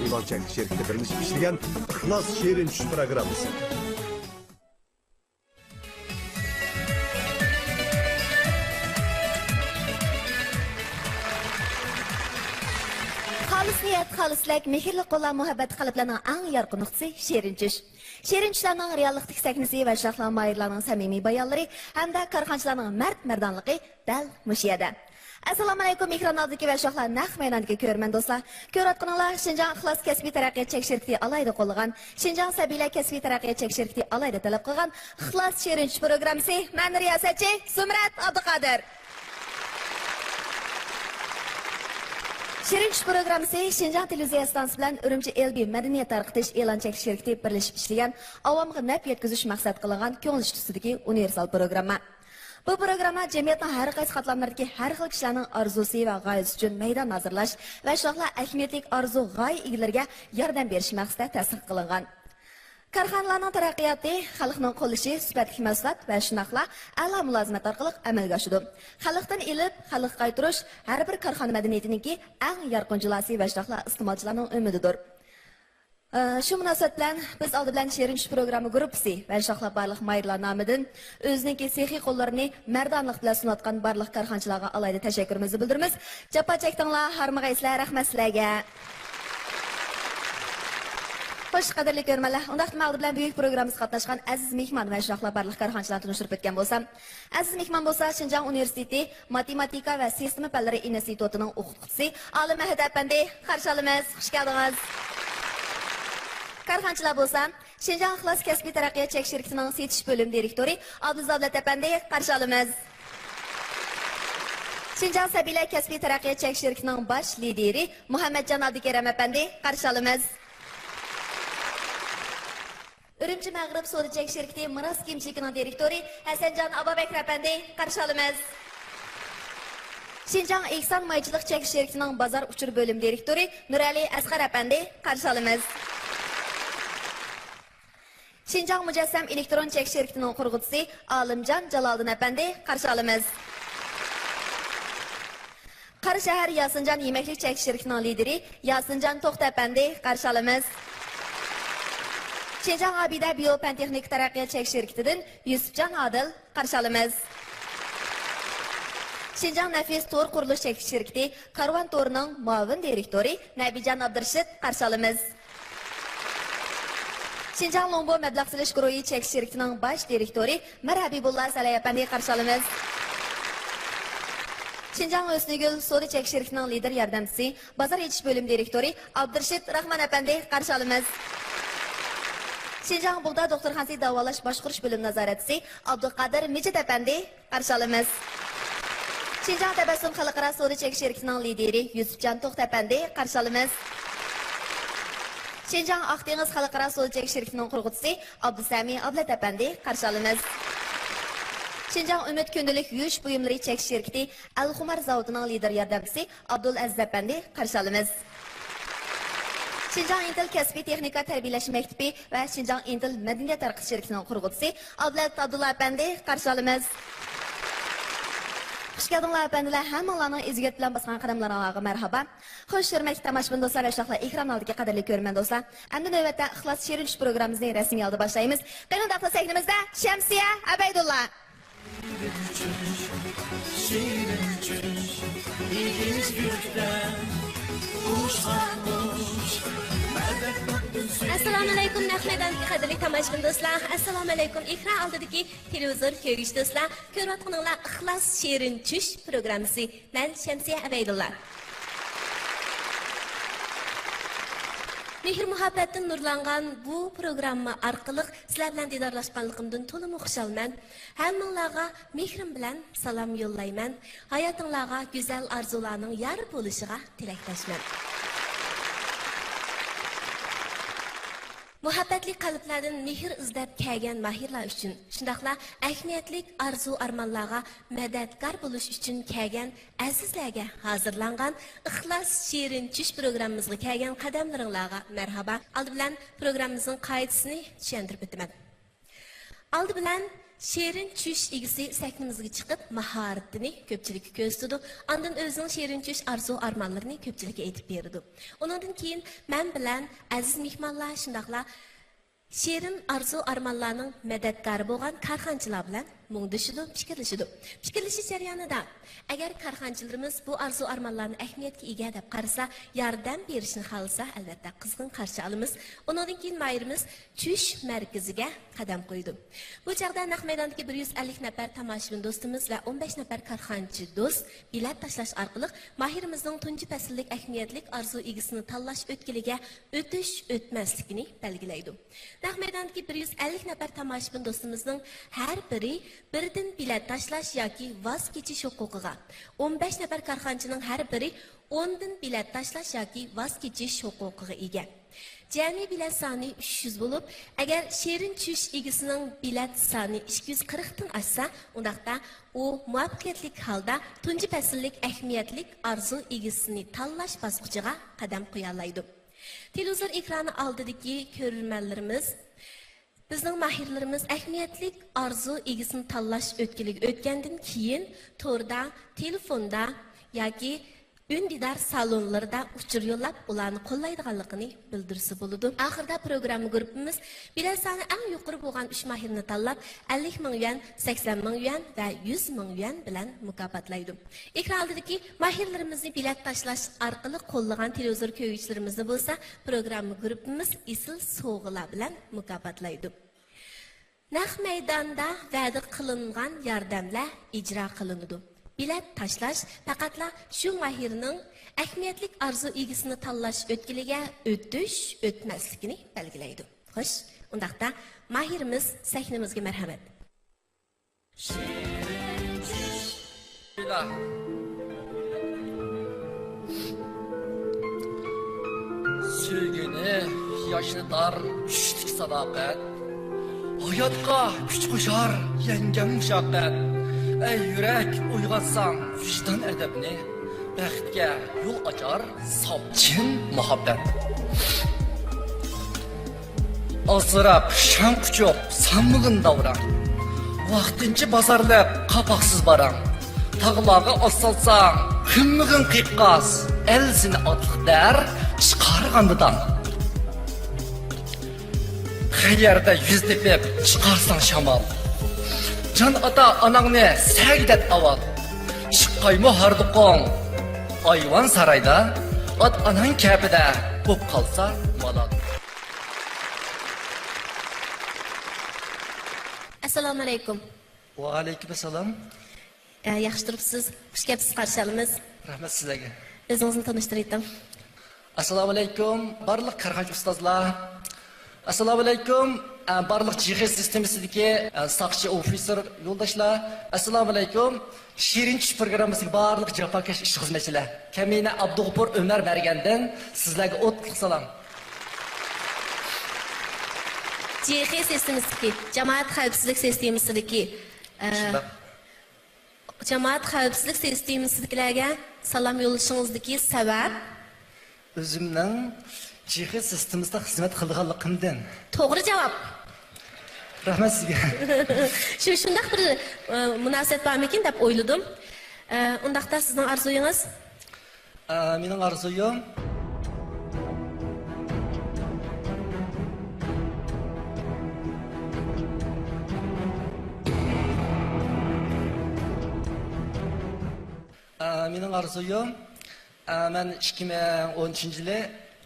e'lon cheklik şirketi birleşip işleyen İhlas Şirin Tuş programması. Xalis niyat, xalislak, mehrli qo'llar, muhabbat qalblarning eng yorqin nuqtasi Shirin Tush. Shirin Tushlarning reallikdagi sahnasi va shahlar mayirlarning samimiy bayonlari hamda korxonchilarning mard-mardonligi dal mushiyada. Assalomu alaykum ekran oldidagi va shahlar naq maydonidagi ko'rman do'stlar. Ko'rayotganinglar Shinjang Ixlos kasbiy taraqqiyot chek shirkati alayda qo'llagan, Shinjang Sabiylar kasbiy taraqqiyot chek shirkati alayda talab qilgan Ixlos Shirin Tush programmasi. Men riyosatchi Sumrat Abduqodir. Shirin Tush programmasi Shinjang televiziya stansiyasi bilan Urumchi LB madaniyat tarqatish e'lon chek shirkati birlashib ishlagan, avomga naf yetkazish maqsad qilingan ko'ngil ishtisidagi universal programma. Bu programma jamiyatning har qaysi qatlamlaridagi har xil kishilarning orzusi va g'oyasi uchun maydon hozirlash va shular ahamiyatli orzu g'oya egalariga yordam berish maqsadida ta'sis qilingan. Korxonalarning taraqqiyoti, xalqning qo'llashi, sifatli mahsulot va shunaqla a'lo mulozimat orqali amalga oshadi. Xalqdan ilib, xalq qaytirish har bir korxona madaniyatiningki eng yorqin jilosi va shunaqla iste'molchilarning umididir. Shu munosabat bilan biz oldi bilan Shirin Tush programma guruhi va shunaqla barliq mayirlar nomidan o'zining sehiy qo'llarini mardonlik bilan sunayotgan barliq korxonchilarga alayda tashakkurimizni bildiramiz. Jafo chekdinglar, harmag'aysizlar, rahmat sizlarga. Xo'sh, qadrli ko'rmanlar, undaq ma'lum bilan buyuk programmamizga qatnashgan aziz mehmon va shunaqla barliq korxonchilarni tunishtirib o'tgan bo'lsam, aziz mehmon bo'lsa Shinjang universiteti matematika va sistema fanlari institutining o'qituvchisi Olim Mahmud apandi, qarshi olamiz. Xush keldingiz. Korxonchilar bo'lsa Shinjang Ixlos kasbiy taraqqiyot chek shirkatining setish bo'lim direktori Abduzavlat apandi, qarshi olamiz. Shinjang Sabiylar kasbiy taraqqiyot chek shirkatining bosh lideri Muhammadjon Abdukaram apandi, qarshi olamiz. Urumchi Mag'rib savdo chek shirkati Miros kiyim-kechikining direktori Hasanjon Abobekir apandi, qarshi olamiz. Shinjang Ehson maychilik chek shirkatining bozor uchur bo'lim direktori Nurali Asqar apandi, qarshi olamiz. Shinjang Mujassam elektron chek shirkatining qurg'uvchisi Olimjon Jaloliddin apandi, qarshi olamiz. Qari shahar Yasinjon yemaklik chek shirkatining lideri Yasinjon To'xta apandi, qarshi olamiz. Shinjang Abida biopantexnik taraqqiyot chek shirkatidan Yusufjon Odil, qarshi olamiz. Shinjang Nafis to'r qurilish chek shirkati Karvon to'rining muavin direktori Nabijon Abdurashid, qarshi olamiz. Shinjang Lombo mablag' silish guruhi chek shirkatining bosh direktori Marhabibulloh Salay apandi, qarshi olamiz. Shinjang O'snigul savdo chek shirkatining lider yordamchisi bozor yechish bo'lim direktori Abdurashid Rahman apandi, qarshi olamiz. Shinjang Bug'da doktorxonasi davolash boshqarish bo'lim nazoratchisi Abduqodir Mijit apandi, qarshi olamiz. Shinjang Tabassum xalqaro savdo chek shirkatining lideri Yusufjon To'xta apandi, qarshi olamiz. Shinjang Aqdengiz xalqaro savdo chek shirkatining qurg'uvchisi Abdusami Ablat apandi, qarshi olamiz. Shinjang Umid kundalik yuvish buyumlari chek shirkati Al-Xumar zavodining lider yordamchisi Abdul Aziz apandi, qarshi olamiz. Shinjang Intel kasbiy texnika tarbiyalash maktabi va Shinjang Intel madaniyat tarqatish shirkatining qurg'uvchisi Abdulat Abdulla apandi, qarshi olamiz. Xush keldinglar apandilar, hammalarning izgat bilan bosgan qadamlaringizga marhaba. Xush hurmatli tomoshabin do'stlar va shohlar, ekran oldidagi qadrli ko'rman do'stlar. Endi navbatda Ixlos Shirin Tush programmamizning rasmiy oldi boshlaymiz. Qanday sahnamizda Shamsiya Abaydulla. Assalomu alaykum Nahmadan qadrli tomoshabin do'stlar. Assalomu alaykum ekran oldidagi televizor ko'rish do'stlar. Ko'rayotganinglar Ixlos Shirin Tush programmasi. Men Shamsiya Abaydulla. Mehr muhabbatdan nurlangan bu programma orqali sizlar bilan didorlashganligimdan to'liq xursandman. Hammanglarga mehrim bilan salom yo'llayman. Hayotingizga go'zal orzularning yor bo'lishiga tilakdoshman. Muhabbatli qalblardan mehr izlab kelgan mahirlar uchun, shundaqla ahamiyatli arzu armonlarga madadkor bo'lish uchun kelgan azizlarga hozirlangan Ixlos Shirin Tush programmamizga kelgan qadamlaringizga marhaba. Oldi bilan programmamizning qoidasini tushuntirib o'taman. Oldi bilan Şerin çüş igisi sahnemizga chiqib mahoratini ko'pchilikka ko'rsatdi. Ondan o'zining şerin çüş arzu armonlarini ko'pchilikka aytib berdi. Undan keyin men bilan aziz mehmonlar shundaqla Şerin arzu armanlarının mədədkarı bo'lgan karxanchilar bilan mungdishidi, fikrlashidi. Fikrlashish jarayonida agar karxanchilarimiz bu arzu armanlarni ahamiyatga ega deb qarasa, yordam berishni xohlasa, albatta qizg'in qarshi olamiz. Undan keyin mayrimiz Çüş markaziga qadam qo'ydi. Bu chaqda naq maydondagi 150 nafar tomoshabin do'stimiz va 15 nafar karxanchi do'st bilet tashlash orqali mahirimizning tunji fasllik ahamiyatlik arzu egisini tanlash o'tkiliga o'tish o'tmasligini belgilaydi. Naq maydondagi 150 nafar tomoshabin do'stimizning har biri birdan bilet tashlash yoki voz kechish huquqiga, 15 nafar karxanchining har biri 10 dan bilet tashlash yoki voz kechish huquqiga ega. Cəmi bilet sani 300 bo'lib, agar Şerin çüş egisining bilet sani 240 dan oshsa, undaqda u muvaffaqiyatli holda tunji fasllik ahamiyatlik arzu egisini tanlash bosqichiga qadam qo'ya oladi. Televizor ekrani oldidagi ko'ruvchilarimiz bizning mahirlarimiz ahamiyatlik arzu egisini tanlash o'tkiliga o'tgandan keyin to'rda, telefonda yoki Ündidar salonlarda uçur yollab ularni qo'llaydiganligini bildirsa bo'ladi. Oxirida programma guruhimiz bilet soni eng yuqori bo'lgan 3 mahirni tanlab 50 ming yuan, 80 ming yuan va 100 ming yuan bilan mukofotlaydi. Ekran oldidagi mahirlarimizni bilet tashlash orqali qo'llagan televizor ko'ruvchilarimizni bo'lsa, programma guruhimiz isil sovg'alar bilan mukofotlaydi. Naq maydonda va'da qilingan yordamlar ijro qilinadi. Bilet tashlash faqatla shu mahirning ahamiyatlik arzu egisini tanlash o'tkiliga o'tish o'tmasligini belgilaydi. Xo'sh, undaqda mahirimiz sahnamizga marhamat. Sevgini, yaşını dar,üşlük sadakat, hayatga güç koşar, yengem müşakkat. Ey yürek uyg'otsan vicdan adabni, baxtga yo'l ochar sopchin muhabbat. Ozroq sham kuchib sanmig'in davran, vaqtincha bozorlab qapoqsiz boram. Tag'log'i osalsang himmig'in qiqqas, el seni otliq dar chiqargandidan. Qayerda yuz tepib chiqarsan shamol, Can ata anangni sağdat aval, çıqqayma hardıqon, ayvan sarayda, at anan kəbide bop qalsa malad. Assalomu alaykum. Wa alaykum assalam. Yaxshi turibsiz, xush kelibsiz, qarshi olamiz. Rahmat sizlarga. O'zingizni tanishtiraydim. Assalomu alaykum, barliq karxanchi ustozlar. Assalomu alaykum, barliq GHS sistemasidagi saqchi officer yo'ldoshlar. Assalomu alaykum, Şirin çüş programmasiga barliq jafokash ish xizmatchilar. Kamina Abdug'upur Ömer bergandan sizlarga o'tliq salom. GHS sistemasidagi jamoat xavfsizlik sistemasidagi jamoat xavfsizlik sistemasidagilarga salom yo'llashingizdagi sabab O'zimning GHS sistemasida xizmat qilganligimdan. To'g'ri javob. Rahmat sizga. Shundaq bir munosabat bormikin deb o'yladim. Undaqda sizning orzuyingiz? Mening orzuyim men 2013-yili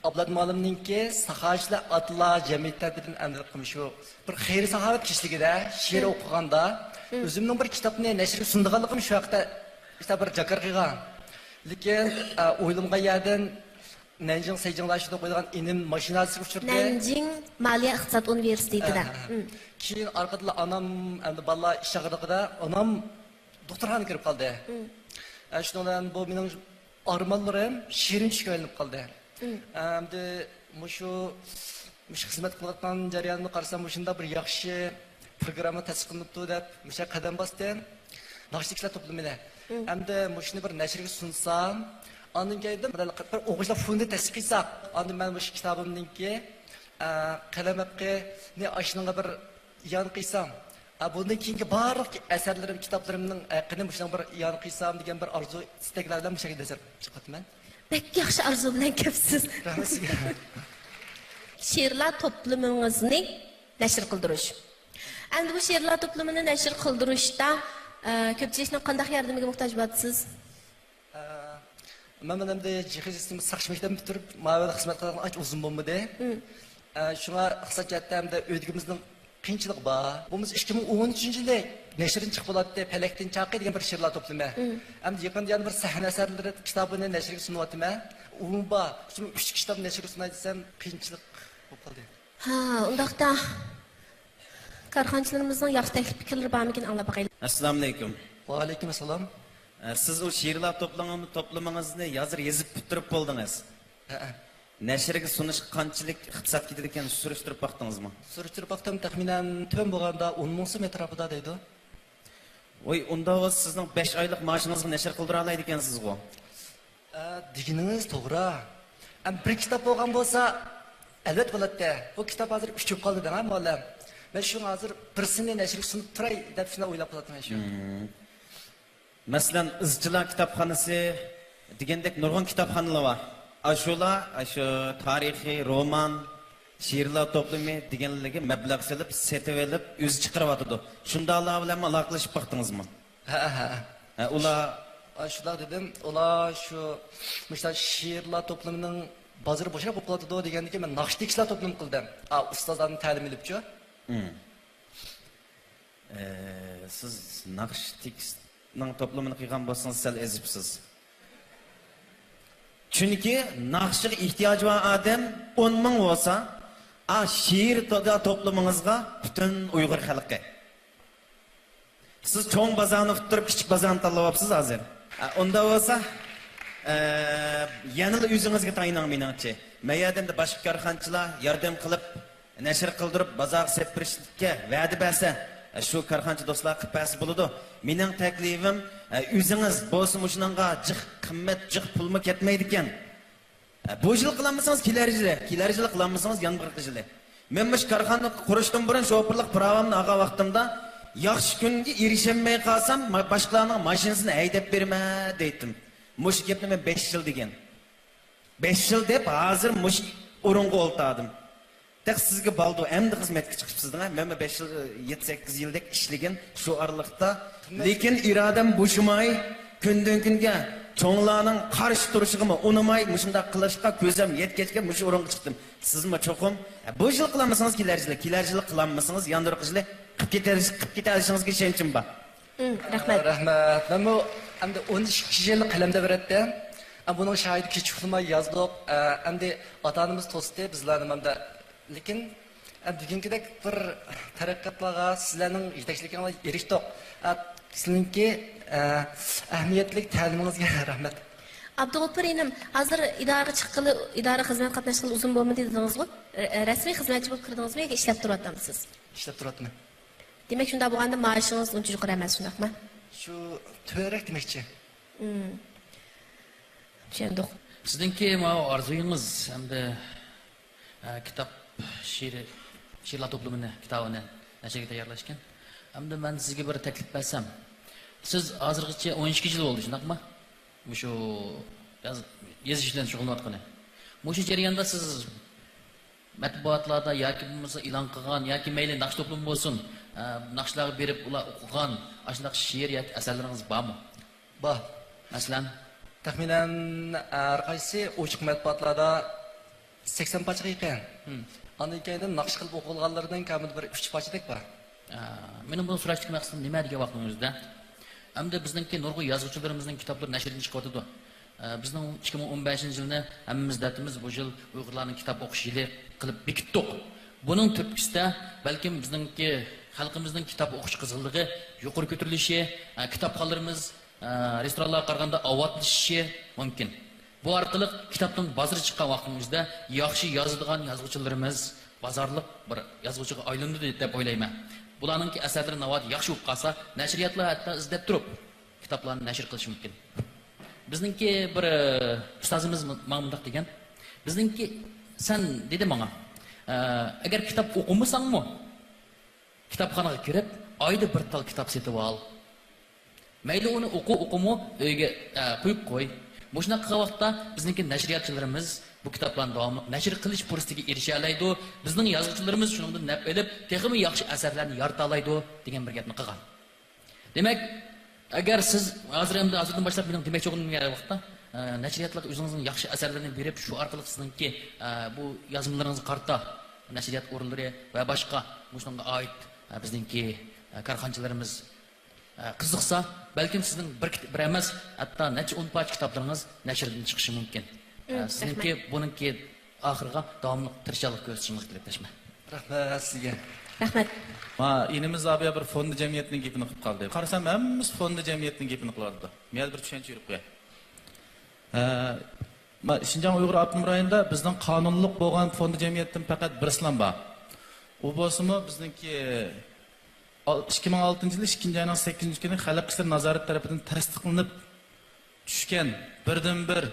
Ablad Malimninki Sahaçla Atlar Cemiyet tadbirining amal qilmishi bir xayr saxovat kishligida she'r o'qiganda o'zimning bir kitobni nashrga sundiganligim shu vaqtda işte bir jakar qilgan. Lekin o'ylimga yerdan Nanjing Sejinglashida qo'yilgan inim mashinasi uchirdi. Nanjing Maliya iqtisod universitetida. Keyin orqada onam endi bolalar ishag'irligida onam doktorxonaga kirib qoldi. Shundan bu mening armonlarim shirin tushga aylanib qoldi. Endi mushu xizmat qilayotgan jarayonni qarasam, shunda bir yaxshi programma tasdiqlanibdi deb musha qadam bosdim. Nashtiklar to'plamida. Endi mushuni bir nashrga sunsam, ondan keyin bir o'qishlar fondi tasdiq qilsak, ondan men mush kitobimningki qalamaqqa ne ashninga bir yan qilsam, Bundan keyingi barliq asarlarim, kitoblarimning aqini shunday bir yon qilsam degan bir orzu, istaklar bilan bu shaklda chiqaman. Bek yaxshi arzu bilan kelibsiz. Rahmat sizga. She'rlar to'plamingizni nashr qildirish. Endi bu she'rlar to'plamini nashr qildirishda ko'pchilikning qanday yordamiga muhtoj bo'lasiz? Men endi jihoz sistemasi saqlash maktabini bitirib, ma'lumot xizmat qilgan uzun bo'lmadi. Shunga iqtisodiyotda hamda o'zimizning qiyinchilik bor. Bumuz 2013-yilda nashrdan chiqib bo'ladi, Falakdan chaqi degan bir she'rlar to'plami. Endi yaqinda yana bir sahna asarlari kitobini nashrga sunyapman. U bor. Shu 3 kitob nashrga sunay desam qiyinchilik bo'lib qoldi. Ha, undaqda korxonchilarimizning yaxshi taklif fikrlari bormikin anglab boqaylik. Assalomu alaykum. Va alaykum assalom. Siz o she'rlar to'plamangizni hozir yozib bitirib bo'ldingiz. Nashrga sunish qanchalik iqtisod ketadi ekan surishtirib baqdingizmi? Surishtirib baqdim, taxminan to'm bo'lganda 10 ming so'm atrofida deydi. Voy, unda o'z sizning 5 oylik maoshingizni nashr qildira oladi ekansiz-ku. Deganingiz to'g'ri. Bir kitob bo'lgan bo'lsa, albatta bo'ladi. Bu kitob hozir 3 yil qoldi deng, mo'llam. Men shu hozir birsini nashrga sunib turay deb shuni o'ylab qo'yapman shu. Masalan, izchilar kitobxonasi degandek nurg'un kitobxonalar bor. Ashular, ashu tarixiy roman, she'rlar to'plami deganlarga mablag' solib, setib olib, o'zi chiqaryotdi. Shundalar bilan aloqalashib baqdingizmi? Ha. Ular shular dedim, ular shu misol she'rlar to'plamining bozori bo'shab qoldi degandiki, men naqshtiklar to'plam qildim. Ustozlarning ta'lim olibchi. Siz naqshtikning to'plamini qilgan bo'lsangiz sal ezibsiz. Chunki naqshga ehtiyoji bor odam 10 ming bo'lsa, she'r to'plamingizga butun Uyg'ur xalqi. Siz cho'ng bozorni turib kichik bozorni tanlayapsiz hozir. Unda bo'lsa, yana o'zingizga tayining meningcha. Mayadanda boshqa korxonchilar yordam qilib, nashr qildirib, bozor sepirishga va'da bersa, shu korxonchi do'stlar qilpasi bo'ladi. Mening taklifim, o'zingiz bo'lsa shuningga jiq qimmat, jiq pulmi ketmaydi ekan. Bu yil qilmasangiz kelar yil qilmasangiz yangi yil. Men mush korxona qurishdan burun shoferlik pravamni olgan vaqtimda yaxshi kunga erishamay qolsam, boshqalarning mashinasini haydab berma deydim. Mush gapni men 5 yil degan. 5 yil deb hozir mush o'ringa o'ltirdim. Tek sizga baldı, endi xizmatga chiqibsizlar. Men 5 yil, 7-8 yildek ishlagan shu oraliqda, lekin irodam bo'shimay, kundan kunga cho'nglarning qarshi turishig'imi unamay, shunda qilishga ko'zim yetkachga mush o'ringa chiqdim. Sizmi cho'qim? Bu yil qilmasangiz kelar yil qilmasangiz yandir qilishlar qilib ketishingizga ishonchim bor. Rahmat. Rahmat. Men bu endi 12 yil qalamda beratdi. Buning shohidi kechikmay yozdik. Endi ota-onamiz to'sdi bizlarni hamda. Lekin bugünkidek bir taraqqiyotlarga sizlarning yetakchiligingizga erishdik. Sizlarningki ahamiyatli ta'limingizga rahmat. Abdug'ofur inim, hozir idoraga chiqqili, idora xizmat qatnashqili uzun bo'lmadi dedingiz-ku. Rasmiy xizmatchi bo'lib kirdingizmi yoki ishlab turyapsizmi? Ishlab turyapman. Demak, shunda bo'lganda maoshingiz uncha yuqori emas, shundaqmi? Shu to'rak demakchi. Tushundim. Sizningki orzuyingiz hamda kitob she'rlar to'plamini kitobini nashrga tayyorlashgan. Hamda men sizga bir taklif bersam, siz hozirgacha 12 yil bo'ldi, shundaqmi? Shu yozish bilan shug'ullanayotgan. Shu jarayonda siz matbuotlarda yoki bo'lmasa e'lon qilgan yoki mayli naqsh to'plami bo'lsin, naqshlarga berib ular o'qigan ashunday she'r yoki asarlaringiz bormi? Bor. Masalan, taxminan har qaysi ochiq matbuotlarda 80 parcha ekan. Ondan keyin naqsh qilib o'qilganlardan kamida bir 3 parchadek bor. Mening buni so'rashga maqsadim nima degan vaqtingizda? Hamda bizningki nurg'un yozuvchilarimizning kitoblari nashrdan chiqyotdi. Bizning 2015-yilni hammamiz datimiz bu yil Uyg'urlarning kitob o'qish yili qilib bekitdik. Buning turtkisida balkim bizningki xalqimizning kitob o'qish qizg'inligi yuqori ko'tarilishi, kitobxonlarimiz restoranlarga qaraganda avvatlashishi mumkin. Bu orqali kitobning bozori chiqqan vaqtimizda yaxshi yozadigan yozuvchilarimiz bozorliq bir yozuvchiga aylandi deb o'ylayman. Bularningki asarlari navot yaxshi o'qib qolsa, nashriyatlar hatto izlab turib kitoblarni nashr qilish mumkin. Bizningki bir ustozimiz ma'mundaq degan, bizningki sen dedi menga, agar kitob o'qimasangmi, kitobxonaga kirib oyda bir tal kitob setib ol. Mayli uni o'qimi uyga qo'yib qo'y. Shunaqa qilgan vaqtda bizningki nashriyatchilarimiz bu kitoblarni davomli nashr qilish fursatiga erisha oladi. Bizning yozuvchilarimiz shuningdan naf olib, texmi yaxshi asarlarni yarata oladi degan bir gapni qilgan. Demak, agar siz hozirdan boshlab mening demoqchi bo'lgan vaqtda nashriyatlarga o'zingizning yaxshi asarlarini berib, shu orqali sizningki bu yozmalaringizni qarta nashriyat o'rinlari va boshqa shunga oid bizningki korxonchilarimiz qiziqsa, balkim sizning bir emas, hatto necha 10 parcha kitoblaringiz nashrdan chiqishi mumkin. Sizningki buningki oxiriga davomli tirishchilik ko'rsatishingizni tilakman. Rahmat sizga. Rahmat. Ma inimiz abiya bir fondi jamiyatining gapini qilib qoldi. Qarasam hammamiz fondi jamiyatining gapini qilardi. Men bir tushuncha yurib qo'yay. Ma Şinjan Uyg'ur Abnum rayonida bizning qonunliq bo'lgan fondi jamiyatdan faqat bir islam bor. U bo'lsa-mu bizningki 2006 yılı 2. ayının 8. günü Xalq İşleri Nazareti tarafından tasdiqlanib tushgan birdan-bir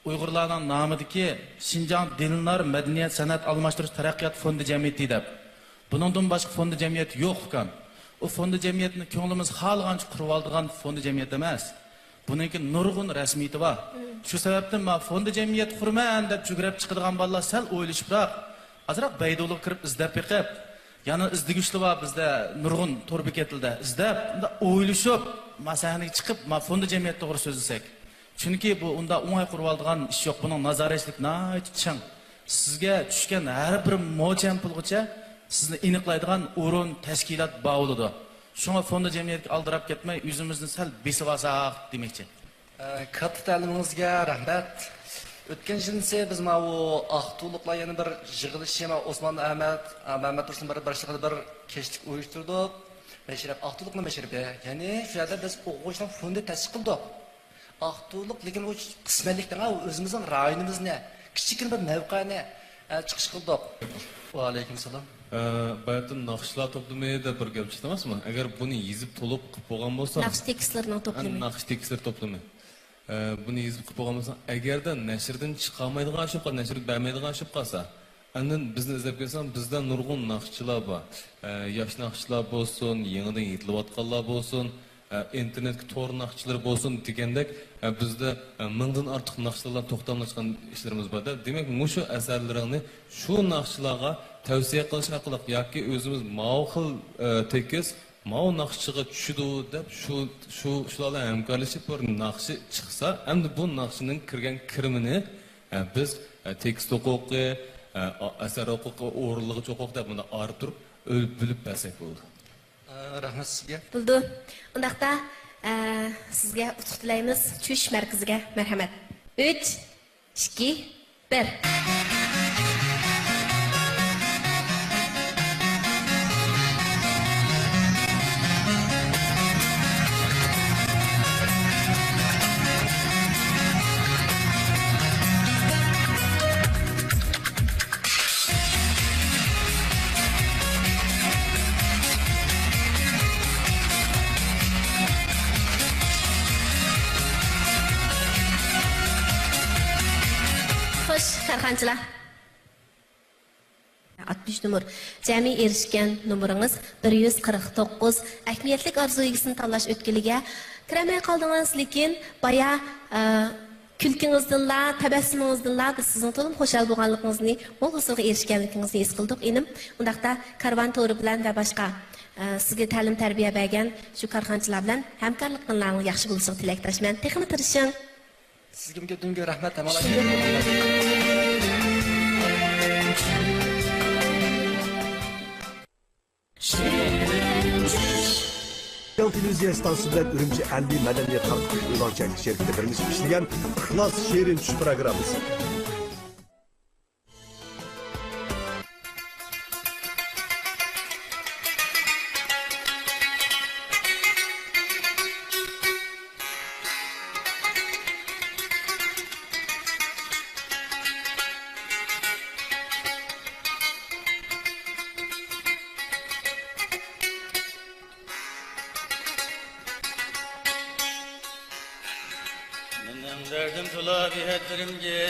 Uyg'urlarning nomidagi Şinjan Dinlar Madaniyat San'at Almashtirish Taraqqiyot fondi jamiyati deb. Buningdan boshqa fondi jamiyati yo'q ekan. O fondi jamiyatini ko'nglimiz xohlagancha qurib oldigan fondi jamiyat emas. Buningki nurg'un rasmiyati bor. Shu sababdan men fondi jamiyat qurman deb jugurib chiqadigan bolalar sal o'ylashibroq, azroq baydolik kirib izlab beqib, yana izdigishli bor bizda nurg'un to'r bekatilda izlab, unda o'ylashib, masahanaga chiqib, men fondi jamiyat to'g'ri so'zlasak. Chunki bu unda o'ngay qurib oldigan ish yo'q. Buning nazoratchilik chang. Sizga tushgan har bir mo'jam pulgacha sizni aniqlaydigan o'rin, tashkilot bog'ladi. Shunga fondi jamiyatga aldirab ketmay, o'zimizni sal besib olsak demoqchi. Katta ta'limingizga rahmat. O'tgan yilda biz mana bu Aqto'liqlar yana bir yig'ilishi Osmon Ahmad Tursun boshlig'ida bir kechlik uyushtirdik. Mashrab Aqto'liqning mashrabi. Ya'ni shu yerda biz o'quvchilar fondi ta'sis qildik. Aqto'liq lekin o qismatlikdan o'zimizning rayonimizni kichikina bir mavqeni chiqish qildik. Va alaykum salom. Bayatın naqshlar toplumi deb bir gap chiqdi emasmi? Agar buni yezib to'liq qilib bo'lgan bo'lsa, Naqsh tekstlarning to'plami. Naqsh tekstlar toplumi. Buni yezib qilib bo'lgan bo'lsa, agarda nashrdan chiqolmaydigan shubha, nashr bermaydigan shubha qolsa, andan bizni izlab kelsam, bizda nurg'un naqshchilar bor. Yosh naqshchilar bo'lsin, yangidan yetilayotganlar bo'lsin, internetga to'g'ri naqshchilar bo'lsin degandek, bizda mingdan ortiq naqshchilar to'xtamlashgan ishlarimiz bor. Demak, mushu asarlarni shu naqshchilarga tavsiya qilish orqali yoki o'zimiz ma'qul tekis ma'u naqshchiga tushdi deb shularga hamkorlashib bir naqshi chiqsa, endi bu naqshining kirgan kirimini biz tekst huquqi, asar huquqi, o'rinlig'i huquq deb buni olib turib bilib bersak bo'ldi. Rahmat sizga. Bo'ldi. Undaqda sizga utuq tilaymiz. Tush markaziga marhamat. 3 2 1 Karxanchilar 60 numar. Jami erishgan numeringiz 149. Ahamiyatli arzu egisini tanlash o'tkiliga kiramay qoldingiz, lekin baya kulkingizdanla, tabassumingizdanla biz sizning to'liq xushal bo'lganligingizni, mo'l hosilga erishganligingizni his qildik. Enim undaqda karvon to'ri bilan va boshqa sizga ta'lim tarbiya bergan shu karxanchilar bilan hamkorliklarning yaxshi bo'lishiga tilakdoshman. Texnik tirishing. Sizga bunga rahmat. Televiziya stansiyasi bilan Urumchi Andiy madaniyat taraqqiy e'lonchilik shirkati birlashib ishlagan Ixlos Shirin tush programmasi. Derdim tula bir hedrimge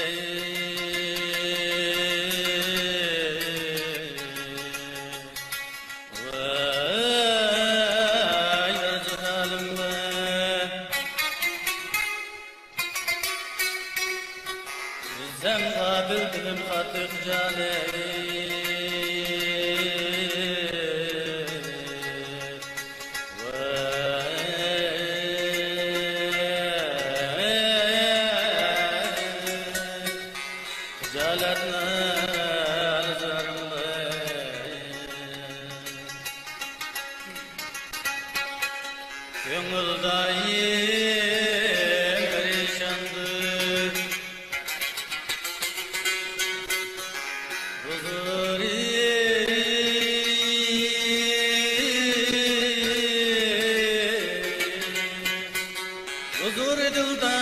Huzur dilde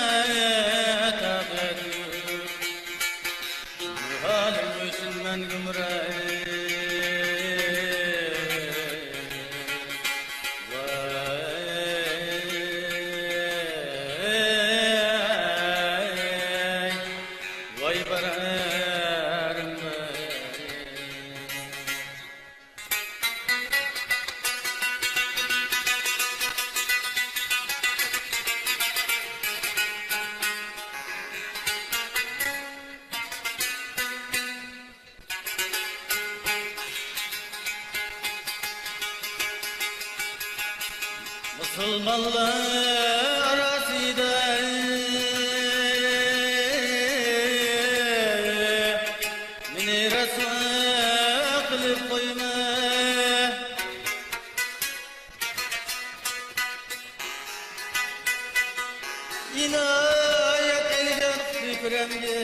tefekkür halim için ben vay bararım Müslümanlar arasında beni ressam kılıp koyma inayet elden fikremge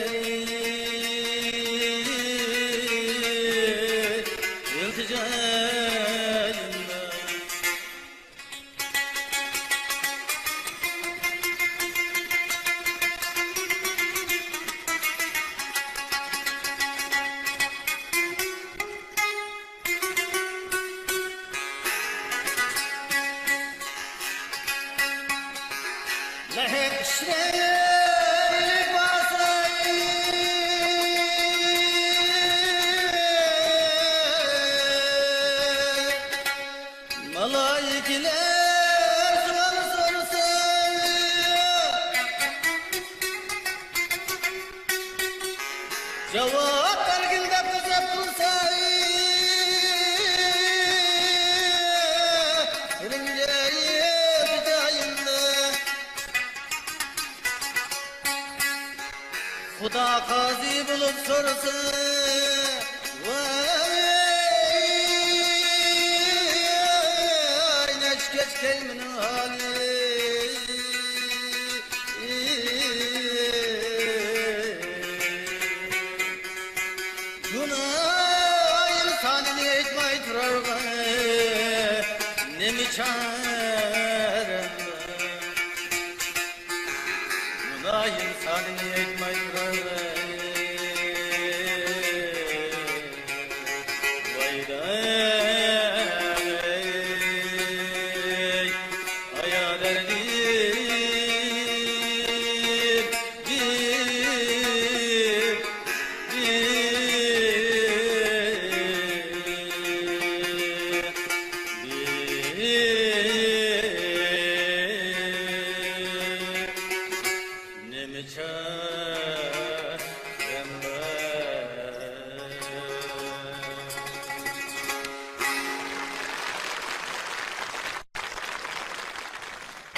ilticayım لهك شريك وصي ملايكler sorsa cevap verginde kızıp dursa Xuda qazi bulup sorsa vay neçkeç kelminin hali Günah insanını etmey turarga nemi çarem Günah insanını etmey turarga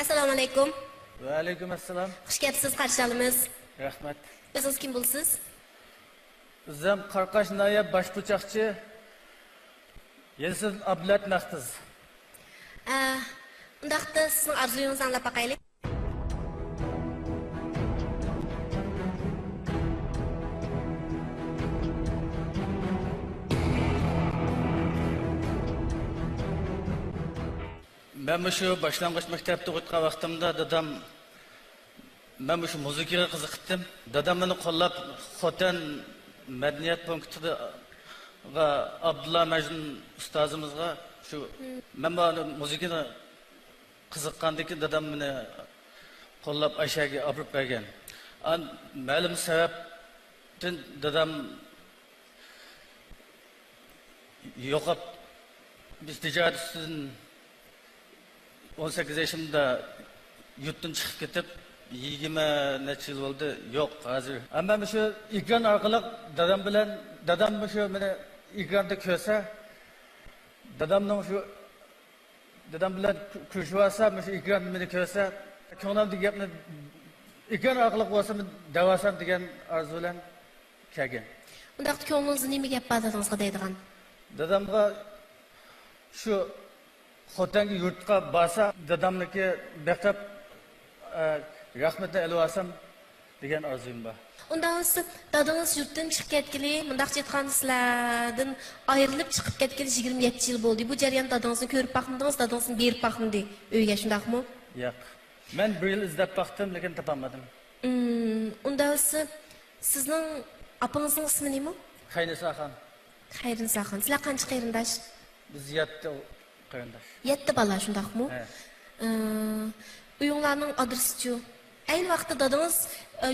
Assalomu alaykum. Va alaykum assalom. Xush kelibsiz, qarshi olamiz. Rahmat. O'zingiz kim bo'lsiz? Bizim Qarqash noya boshbuchoqchi Yelsin Ablat Maqtiz. Undaqda sizning orzuyingizni anglab boqaylik. Ben şu başlangıç mektepte o'qigan vaqtimda dadam ben şu muzikaga qiziqdim. Dadam meni qo'llab Xotan madaniyat punktida va Abdulla Majnun ustozimizga şu men bu muzikani qiziqqandiki dadam meni qo'llab Ayshaga olib bergan. Ma'lum sababdan dadam yo'qib biz tijorat ustidan 18 yaşımda yurtdan çıkıp ketip 20 neçe yıl oldu yok hazır. Ama şu ekran arkalık dadam bilen dadam shu meni ekranda ko'rsa, dadamning shu dadam bilan ko'rishib olsam, shu ekran meni ko'rsa, ko'nglimdagi gapni ekran orqali bo'lsa davasam degan orzu bilan kelgan. Undaq ko'nglingizni nima gap bor dadangizga deydigan? Dadamga shu Xotangi yurtqa borsa, dadamniki baqab rahmatni olib olsam degan orzum bor. Undan siz dadangiz yurtdan chiqib ketgili, mundaqcha aytganda sizlardan ayrilib chiqib ketgili 27 yil bo'ldi. Bu jarayon dadangizni ko'rib baqmidingiz, dadangizni berib baqmidi uyga, shundaqmi? Yo'q. Men bir yil izlab baqdim, lekin topolmadim. Undan sizning apangizning ismi nima? Xaynisaxon. Xayrinsaxon. Sizlar qancha qarindosh? Biz 7 qarindosh. 7 bola, shundaqmi? Uyinglarning adresi-chi? Ayni vaqtda dadangiz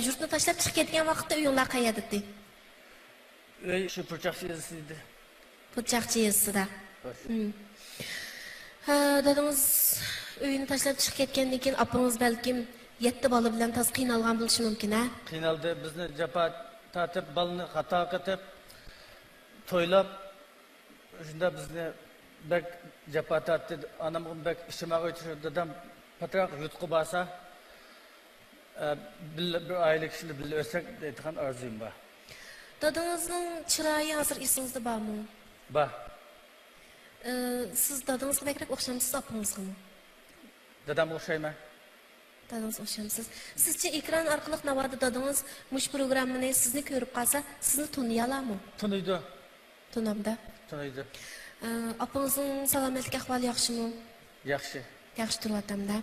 yurtni tashlab chiqib ketgan vaqtda uyinglar qayerda edi? Uy shu Purchaqchi yezisida. Purchaqchi yezisida. Dadangiz uyini tashlab chiqib ketgandan keyin apangiz balkim 7 bola bilan toz qiynalgan bo'lishi mumkin, ha? Qiynaldi, bizni japa tatib, balni xato qilib, to'ylab, shunda bizni bak japa tatdi, anamga bak ishimga o'tishdi, dadam patroq yutqib olsa, bir oylik ishni birga o'tsak deydigan orzum bor. Dadangizning chiroyi hozir esingizda bormi? Bor. Siz dadangizga bakrak o'xshamsiz opangizgami? Dadamga o'xshayman. Dadangiz o'xshamsiz. Sizcha ekran orqali navoda dadangiz mush programmani sizni ko'rib qolsa, sizni tuniy oladimi? Tuniydi. Tunamda. Tuniydi. Opangizning salomatlik ahvoli yaxshimi? Yaxshi. Yaxshi turyotamda.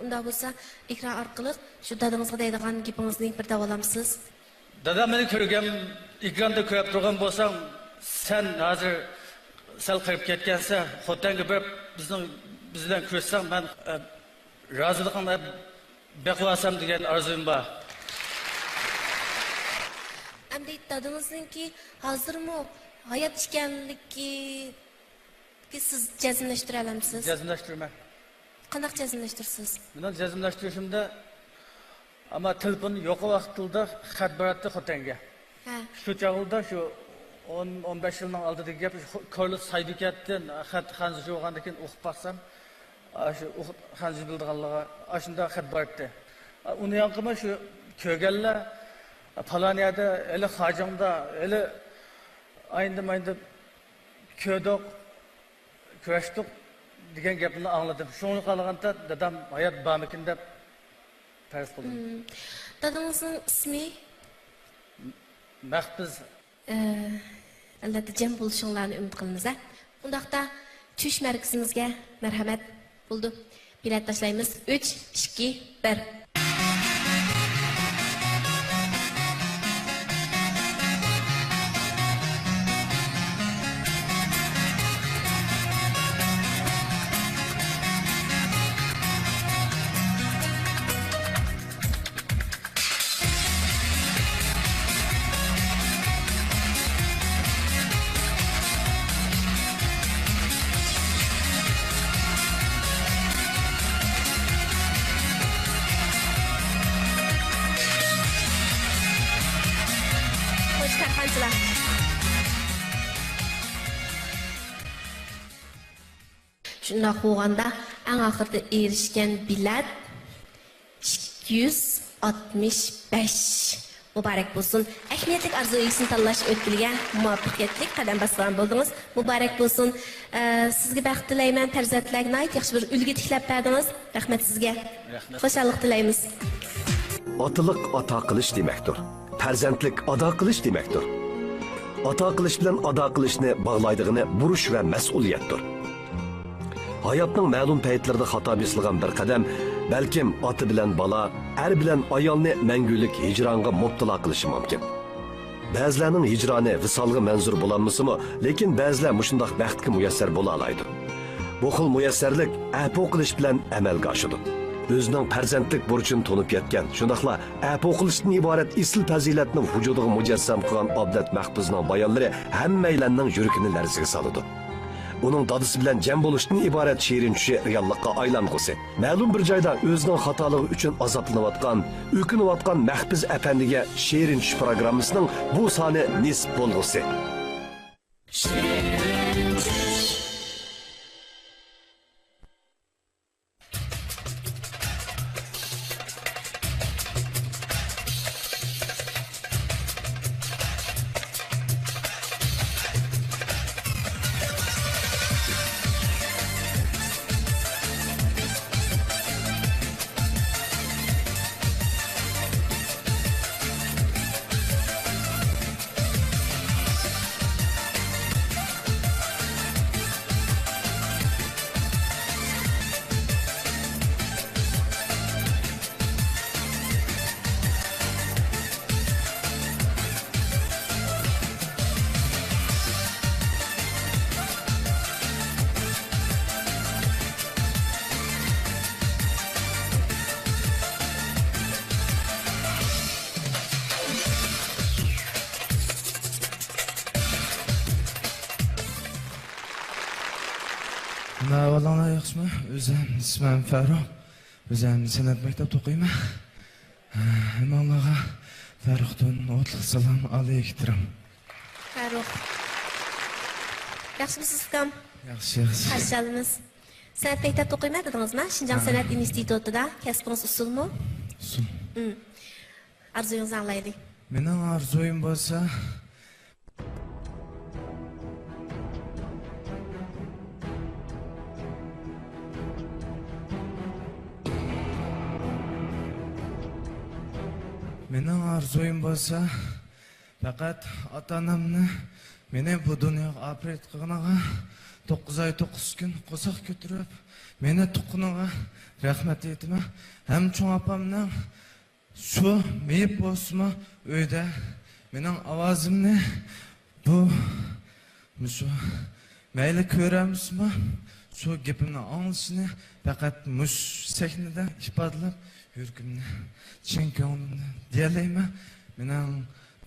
Unda bo'lsa, ekran orqali shu dadangizga deydigan gapingizni bir davolamsiz. Dadam meni ko'rgan, ekranda ko'rib turgan bo'lsam, sen hozir sal qirib ketgansa, Xotanga bir bizdan ko'rsang, men roziligimni baqlasam degan orzum bor. Endi dadangizningki hozirmi hayot ekanligi siz jazmlashtira olamsiz? Jazmlashtirma. Qanaqa jazmlashtirsiz? Buni jazmlashtirishimda ama telefon yo'q vaqtida xat boradi Xotanga. Ha. Shu chog'da shu 10-15 yilning oldidagi gap Korli Saydikatdan xat xanzi yo'g'andan keyin o'qib baqsam, shu xanzi bildiganlarga shunda xat bordi. Uni yanqima shu ko'rganlar Poloniyada, eli Xojingda, eli ayndi ko'rdik, kurashdik degan gapni angladim. Shuni qolganda dadam hayot bormikin deb farz qildim. Dadangizning ismi? Mahfiz. Albatta jam bo'lishinglarni umid qilamiz. Undaqda tush markazimizga marhamat bo'ldi. Bilet tashlaymiz. 3, 2, 1. Shunday bo'lganda eng oxirida erishgan bilet 265. Muborak bo'lsin. Ahamiyatli orzuyingizni tanlash o'tkilgan muvaffaqiyatli qadam bosgan bo'ldingiz. Muborak bo'lsin. Sizga baxt tilayman. Farzandlarga yaxshi bir ulgu tiklab berdingiz. Rahmat sizga. Xo'shallik tilaymiz. Otılık ata qilish demakdir. Farzandlik ado qilish demakdir. Ata qilish bilan ado qilishni bog'laydig'ini burish va mas'uliyatdir. Hayotning ma'lum paytlarida xato besilgan bir qadam, balkim oti bilan bola, er bilan ayolni mangulik hijronga mubtalo qilishi mumkin. Ba'zilarning hijroni visolga manzur bo'lanmasimi, lekin ba'zilar mushundoq baxtga muyassar bo'la oladi. Bu xil muyassarlik afu qilish bilan amalga oshadi. O'zining farzandlik burchini to'nib yetgan, shundaqla afu qilishdan iborat isl fazilatni vujudiga mujassam qilgan Abdat Mahfuzning bayonlari hammalarning yuragini larzaga soladi. uning dadisi bilan jam bo'lishdan iborat shirin tushi reallikqa aylangusi. Ma'lum bir joyda o'zining xatoligi uchun azoblanayotgan, o'kinayotgan Mahfiz afandiga shirin tush programmasining bu soni nisb bo'lgusi. Vallahi yaxshimi? O'zim ismim Farruh. O'zim san'at maktabida o'qiyman. Allohga Farruhdan o'tliq salom alaykum. Farruh. Yaxshimisiz ukam? Yaxshi, yaxshi. Qarshi olamiz. San'at maktabida o'qiyman dedingizmi? Shinjong san'at institutida. Kasbingiz usulmi? Usul. Arzuyingizni anglaylik. Mening arzuyim bo'lsa, mening arzuyim bo'lsa, faqat ota-onamni meni bu dunyoga operat qilganiga 9 oy 9 kun qo'saq ko'tarib, meni tuqqaniga rahmat aytaman. Ham cho'ng opamning shu meyib bo'lsa uyda mening ovozimni bu shu mayli ko'ramizmi, shu gapimni anglashini faqat mush sahnada ifodalab yurgimni chin ko'nglimdan deyalayman. Mening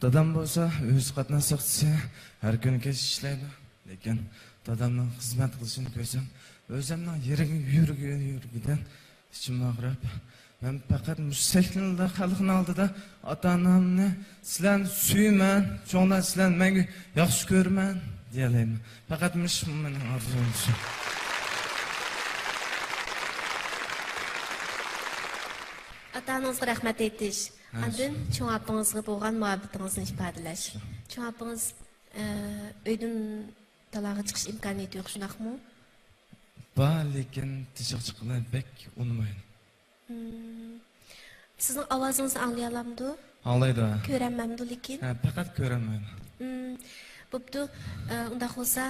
dadam bo'lsa o'z qatnashchisi har kuni kech ishlaydi, lekin dadamning xizmat qilishini ko'rsam o'zimning yurigidan ichim og'rib, men faqat mushaklarda xalqning oldida ota-onamni sizlarni suyman, cho'nglar sizlarni menga yaxshi ko'rman deyalayman. Faqat mening orzum shu. Ota-onangizga rahmat aytish, andin cho'ng opangizga bo'lgan muhabbatingizni ifodalash. Cho'ng opangiz uydan talog'i chiqish imkoniyati yo'q, shundaqmi? Bor, lekin tishiq chiqishni bek unmaydi. Sizning ovozingizni anglay olamdi? Anglaydi. Ko'ramanmi lekin? Ha, faqat ko'raman. Bo'pti, unda bo'lsa,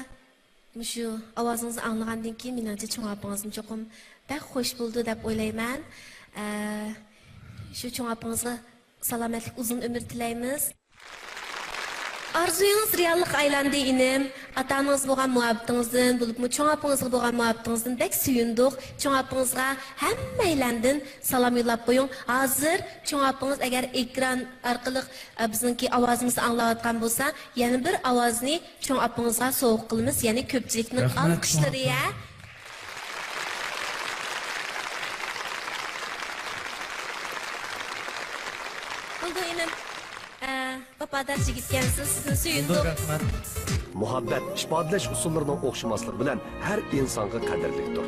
shu ovozingizni anglagandan keyin menimcha cho'ng opangizni cho'qim bak xush bo'ldi deb o'ylayman. Shu cho'ng opangizga salomatlik, uzun umr tilaymiz. Arzuyingiz reallikqa aylandi inim. Ota-onangiz bo'lgan muhabbatingizdan, bo'libmi cho'ng opangizga bo'lgan muhabbatingizdan bek suyundik. Cho'ng opangizga hammaylardan salom yo'llab qo'ying. Hozir cho'ng opangiz agar ekran orqali bizningki ovozimizni anglayotgan bo'lsa, yana bir ovozni cho'ng opangizga sovg'a qilamiz, ya'ni ko'pchilikning olqishlariga. Papadar yigitgansiz, sizni suyundik. Muhabbat ifodalash usullarining o'xshamaslik bilan har insonga qadrlidir.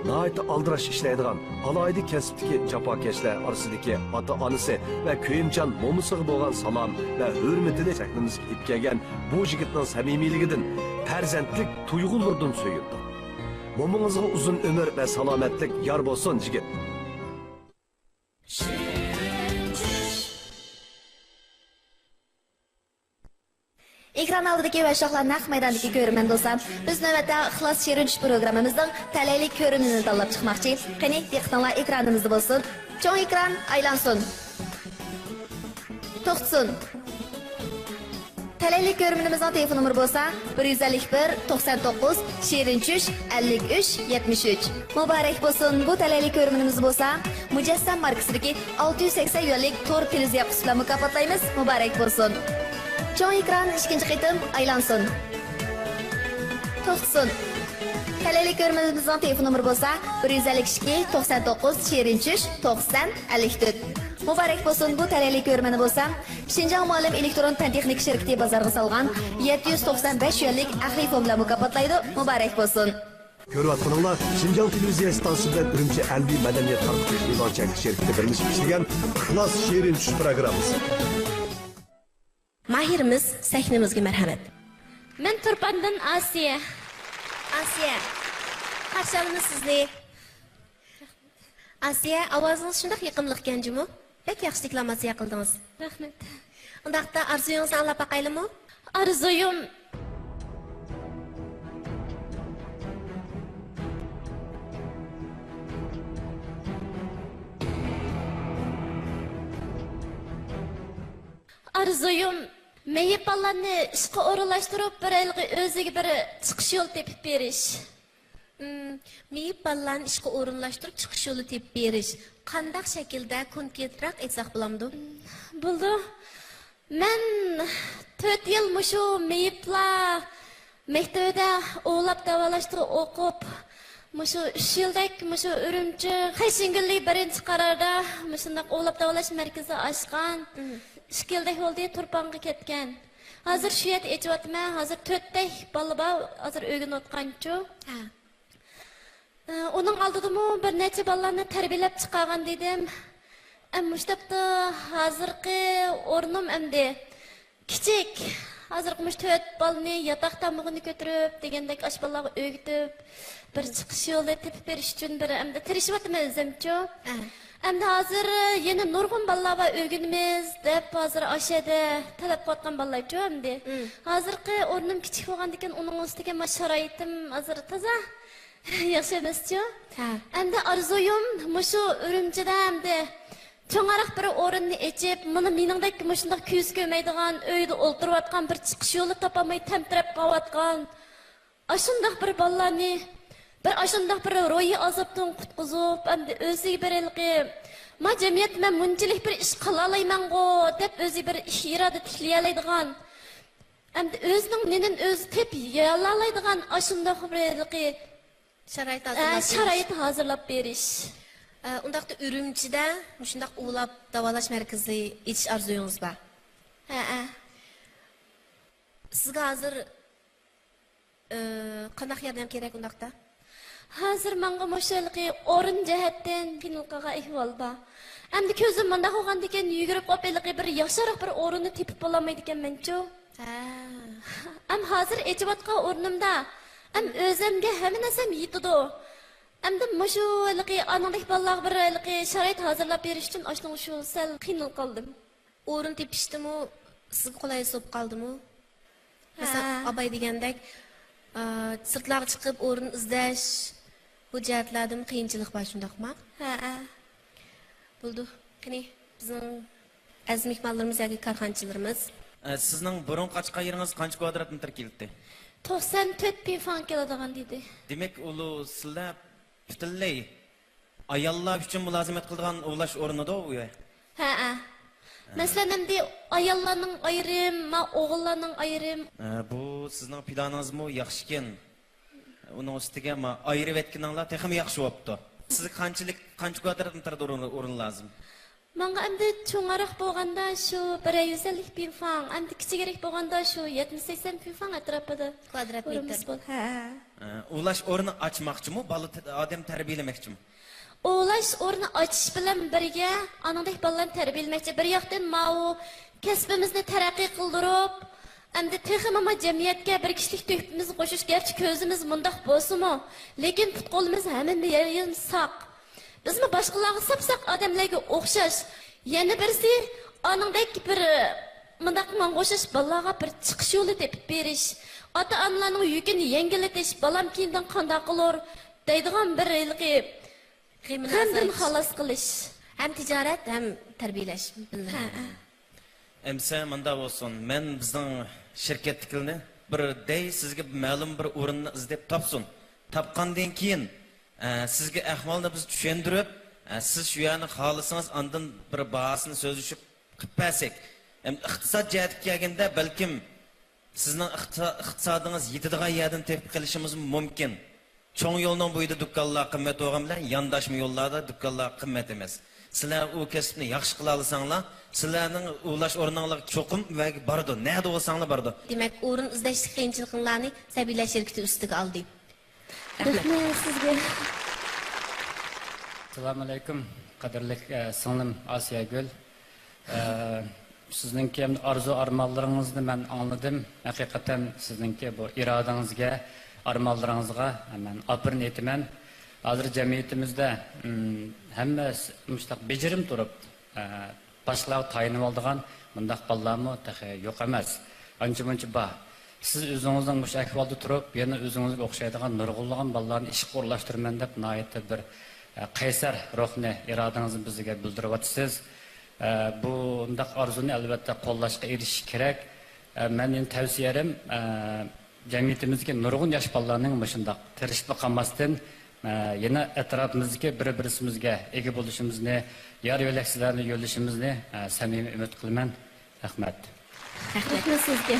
Nihoyatda aldirash ishlaydigan alohida kasbdagi jafokashlar orasidagi ota-onasi va ko'yimchan mo'misiga bo'lgan salom va hurmatini chaqnimizga yetib kelgan bu yigitning samimiyligidan, farzandlik tuyg'ularidan suyundik. Mo'mingizga uzun umr va salomatlik yor bo'lsin, yigit. Ekran oldidagi va shohlar naq maydondagi ko'rman do'stam. Biz navbatda ixlos shirin tush programmamizning talaylik ko'rinishini tanlab chiqmoqchi. Qani, diqqatinglar ekranimizda bo'lsin. Cho'ng ekran aylansin. To'xtasin. Talaylik ko'rinishimizning telefon nomeri bo'lsa 151 99 shirin tush 53 73. Muborak bo'lsin. Bu talaylik ko'rinishimiz bo'lsa, Mujassam markasidagi 680 yo'llik to'r televiziya qutisi bilan mukofotlaymiz. Muborak bo'lsin. Cho'ng ekran ikinci qitim aylansin. To'xtasin. Talalik ko'rmamizning telefon nomeri bo'lsa 152 99 Şerinçiş 90 54. Muborak bo'lsin bu talalik ko'rmani bo'lsa Şinjan Muallim elektron fan texnik shirkati bozorga solgan 795 yillik ahli fon bilan mukofotlaydi. Muborak bo'lsin. Ko'rayotganinglar Şinjan televiziya stansiyasidan Urumchi Albi madaniyat tarqatish e'lon chekish shirkati birlashib ishlagan Ixlos Shirin tush programmasi. Mahirimiz sahnamizga marhamat. Men Turpandan Asiya. Asiya, qarshi olamiz sizni. Asiya, ovozingiz shunday yiqimliq ekan-jimu? Bek yaxshi deklamatsiya qildingiz. Rahmat. Undaqda arzuyingizni anglab baqaylimi? Arzuyim Arzuyim meyipallarni ishqa o'rinlashtirib, bir yilga o'ziga bir chiqish yo'l tepib berish. Meyipallarni ishqa o'rinlashtirib chiqish yo'li tepib berish. Qanday shaklda konkretroq aytsak bo'lamdi? Bo'ldi. Men 4 yil mushu meyiplar maktabida o'ylab davolashda o'qib, mushu 3 yildak mushu Urumchi Xayshingillik birinchi qarorda mushunday o'ylab davolash markazi ochgan. 2 yildak bo'ldi Turpanga ketgan. Hozir shu yerda echyapman. Hozir 4 ta bola bor, hozir o'rganayotganchu. Onun aldidimi bir necha bolalarni tarbiyalab chiqargan dedim. Mushtaqda hozirgi o'rnim endi kichik. Hozirgi mush 4 bolani yotoq tamog'ini ko'tarib degandek osh bolalarga o'rgatib, bir chiqish yo'li tepib berish uchun bir endi tirishyapman o'zimchu. Endi hozir yana nurg'un bolalar va o'rganamiz deb hozir oshada talab qilayotgan bolalarchu endi. Hozirgi o'rnim kichik bo'lgandan uning ustiga sharoitim hozir toza yaxshi emaschu. Endi arzuyim mushu Urumchida endi cho'ngaroq bir o'rinni echib, mana meningdek mushunday ko'z ko'maydigan uyda o'ltirayotgan bir chiqish yo'li topolmay tamtirab qolayotgan ashundoq bir bolalarni bir ashundoq bir ro'yi azobdan qutqizib, endi o'ziga bir ilqi ma jamiyat men bunchalik bir ish qila olmayman-ku deb o'zi bir ish iroda tiklay oladigan endi o'zining nenen o'zi tep yala oladigan ashundoq bir ilqi sharoit hazırlab berish. Undaqda Urumchida shundaq o'ylab davolash markazi etish arzuyingiz bor. Sizga hozir qanday yordam kerak undaqda? Hozir menga mushalqi o'rin jihatdan qiyinliqqa ahvol bor. Endi ko'zim menda qolgan ekan yugurib qopiliqi bir yaxshiroq bir o'rinni tepib bo'lmaydi ekanman-chu. Am hozir ejibotga o'rnimda am o'zimga hamma narsam yetadi. Endi mushalqi anandek bolalarga bir ilqi sharoit hazırlab berish uchun ashning shu sal qiynalib qoldim. O'rin tepishdimi? Sizga qulay bo'lib qoldimi? Masalan, abay degandek sirtlarga chiqib o'rin izlash bu jihatlardan qiyinchilik bor shundaqmi? Bo'ldi. Qani bizning aziz mehmonlarimiz yoki korxonchilarimiz Sizning burun qaçqa yeringiz qancha kvadrat metr keldi? 94 bin fan keladigan dedi. Demek ulu sizlar butunlay ayollar uchun mulozimat qiladigan o'g'lash o'rnida u ya. Masalan, endi ayollarning ayrim, o'g'illarning ayrim. Bu sizning planingizmi yaxshi ekan. Uning ustiga ayirib etganinglar texmi yaxshi bo'pti. Sizga qancha kvadrat metrda o'rin lozim? Menga endi cho'ngaroq bo'lganda shu 150 bin fan, endi kichikroq bo'lganda shu 70-80 bin fan atrofida kvadrat metr. O'g'lash o'rni ochmoqchimi, bola odam tarbiyalamoqchimi? O'g'lash o'rni ochish bilan birga anandek bolalarni tarbiyalamoqchi. Bir yoqdan mau kasbimizni taraqqiy qildirib, endi texmama jamiyatga bir kishilik to'hfamizni qo'shish garchi ko'zimiz mundaq bo'lsa-mu, lekin putqolimiz hamma yerim saq. Bizmi boshqalarga sapsaq odamlarga o'xshash. Yana birisi anandek bir mundaq o'xshash bolalarga bir chiqish yo'li tepib berish, ota-onalarning yukini yengillatish, balam kiyindan qanday qilur deydigan bir ilqi Qandan xalos qilish, ham tijorat, ham tarbiyalash. Emsa manda bo'lsin. Men bizning shirkatniklarni bir day sizga ma'lum bir o'rinni izlab topsin. Topgandan keyin sizga ahvolni biz tushuntirib, siz shu yerni xohlasangiz ondan bir bahosini so'zlashib qilib bersak, iqtisod jihatiga kelganda balkim sizning iqtisodingiz yetadigan yerdan tepib qilishimiz mumkin. Çoğun yolunun boyida dükkanlar qimmat bo'lgan bilan yondoshma yo'llarda dükkanlar qimmat emas. Sizlar u kasbni yaxshi qila olsanglar, sizlarning ulash o'rninglar cho'qim va bordi. Nada bo'lsanglar bordi. Demak, o'rin izlash qiyinchiliklarni Sabila shirkati ustiga oldi. Rahmat sizga. Assalomu alaykum, qadrli singlim Osiyagul. Sizningki arzu armonlaringizni men anladim. Haqiqatan sizningki bu irodangizga, armonlaringizga men afrin aytaman. Hozir jamiyatimizda hamma mustaq bejirim turib, boshlar tayinib oldigan bundaq bolalarmi yo'q emas. Ancha-muncha bor. Siz o'zingizning bu ahvolda turib, yana o'zingizga o'xshaydigan nurg'unlagan bolalarni ishga o'rlashtirman deb nihoyatda bir qaysar ruhni, irodangizni bizga bildiryapsiz. Bu undaq arzuni albatta qo'llashga erishish kerak. Mening tavsiyalarim jamiyatimizga nurg'un yosh bolalarning shundoq tirishib qolmasdan yana atrofimizdagi bir-birimizga ega bo'lishimizni, yor yo'lakchilarni yo'llashimizni samimiy umid qilaman. Rahmat. Rahmat sizga.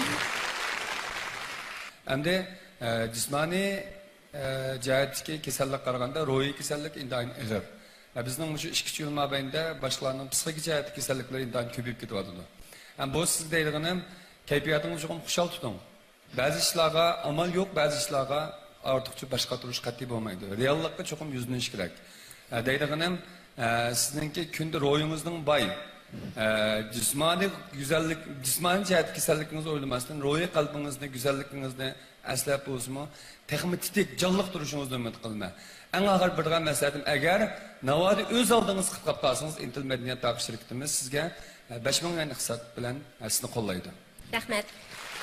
Endi jismoniy jihatdagi kasallik qaraganda ruhiy kasallik intayin og'ir. Bizning shu 2 yil mobaynida boshqalarning psixik jihatdagi kasalliklari intayin ko'payib ketyapti. Bu siz deydiganim kayfiyatingizni chuqur xushal tuting. Ba'zi ishlarga amal yo'q, ba'zi ishlarga ortiqcha boshqa turish qat'iy bo'lmaydi. Reallikka chuqur yuzlanish kerak. Deydiganim sizningki kunda ruhingizning boy, jismoniy go'zallik, jismoniy jihat kasalligingizni o'ylamasdan ruhiy qalbingizni, go'zalligingizni aslab bo'lsa-mu, texnik jonliq turishingizni umid qilma. Eng og'ir bir maslahatim, agar navodi o'z oldingiz qilib qolsangiz, Intel madaniyat taqib shirkatimiz sizga 5000 yuan hisob bilan sizni qo'llaydi. Rahmat.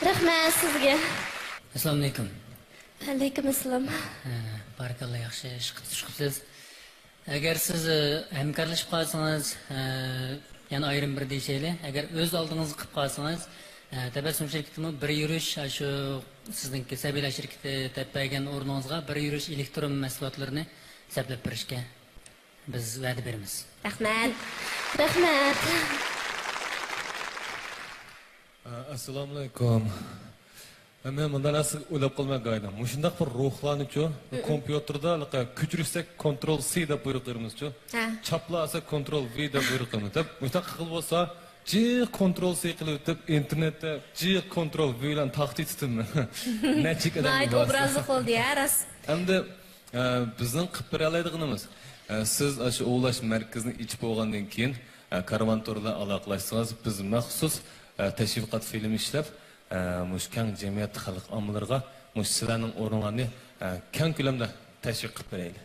Rahmat sizga. Assalomu alaykum. Alaykum assalom. Barakalloh, yaxshi ish qilibsiz. Agar siz hamkorlashib qolsangiz, yana ayrim bir deyishaylik, agar o'z oldingizga qilib qolsangiz, Tabassum shirkatimi bir yurish shu sizningki Sabila shirkati topgan o'rningizga bir yurish elektron mahsulotlarini sablab berishga biz va'da beramiz. Rahmat. Rahmat. Assalomu alaykum. Men bundan asl o'ylab qolmagan edim. Mushundaq bir ruhlarni-chu, kompyuterda ko'chirsak Ctrl C deb buyruq beramiz-chu. Chaplasa Ctrl V deb buyruq beramiz. Mushundaq qilib bo'lsa, G Ctrl C qilib o'tib internetda G Ctrl V bilan tahdid etdimmi? Nechik adam bor. Mayt obrazi qoldi yaras. Endi bizning qilib bera oladiganimiz, siz shu o'ylash markazini ichib bo'lgandan keyin Karvantorda aloqalashsangiz, biz maxsus tashviqot film ishlab, mush keng jamiyat xalq ommalariga mush sizlarning o'rinlarni keng ko'lamda tashviq qilib beraylik.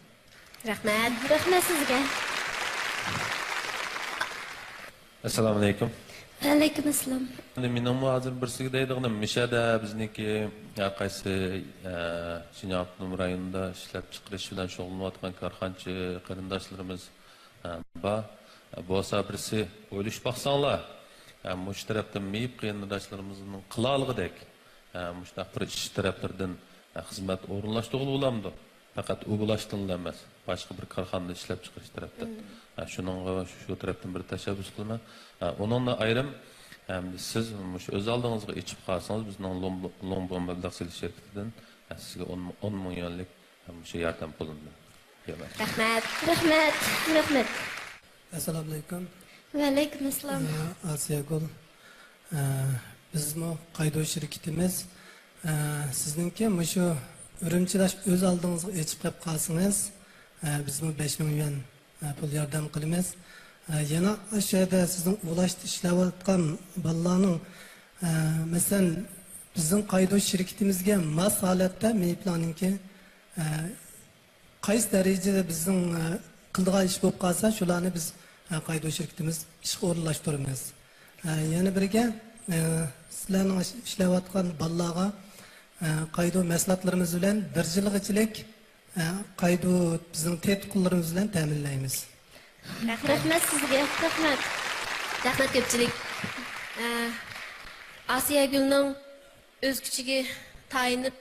Rahmat. Rahmat sizga. Assalomu alaykum. Alaykum assalom. Mening hozir birsiga deydiganim, Mishada bizniki har qaysi Shinyoq rayonida ishlab chiqarish bilan shug'ullanayotgan korxonchi qarindoshlarimiz bor. Bo'lsa birsi o'ylish baqsanglar, mush tarafdan meyib qarindoshlarimizni qila olg'idek, mushtaq bir ish taraflardan xizmat o'rinlashtirib bo'lamdi. Faqat u bo'lashdan emas, boshqa bir korxonada ishlab chiqarish tarafdan. Shuningga shu tarafdan bir tashabbus qilaman. Uningda ayrim siz o'z oldingizga ichib qolsangiz, bizning Lombo mablag' silish shirkatidan sizga 10 ming yuanlik shu yordam pulini beramiz. Rahmat. Rahmat. Rahmat. Assalomu alaykum. Va alaykum assalom. Asiyagul. Bizmi qaydo shirkatimiz sizningki shu Urumchilash o'z oldingizga ichib qolib qolsangiz, bizmi 5000 yuan pul yordam qilamiz. Yana o'sha yerda sizning ulashda ishlayotgan bolalarning masalan bizning qaydo shirkatimizga mos holatda meyplaninki qaysi darajada bizning qildigan ish bo'lib qolsa, shularni biz qaydo shirkatimiz ishga o'rinlashtiramiz. Yana biriga sizlarning ishlayotgan bolalarga qaydo mahsulotlarimiz bilan bir yilgachilik qaydo bizning tedqullarimiz bilan ta'minlaymiz. Rahmat sizga. Rahmat. Rahmat ko'pchilik. Asiyagulning o'z kuchiga tayinib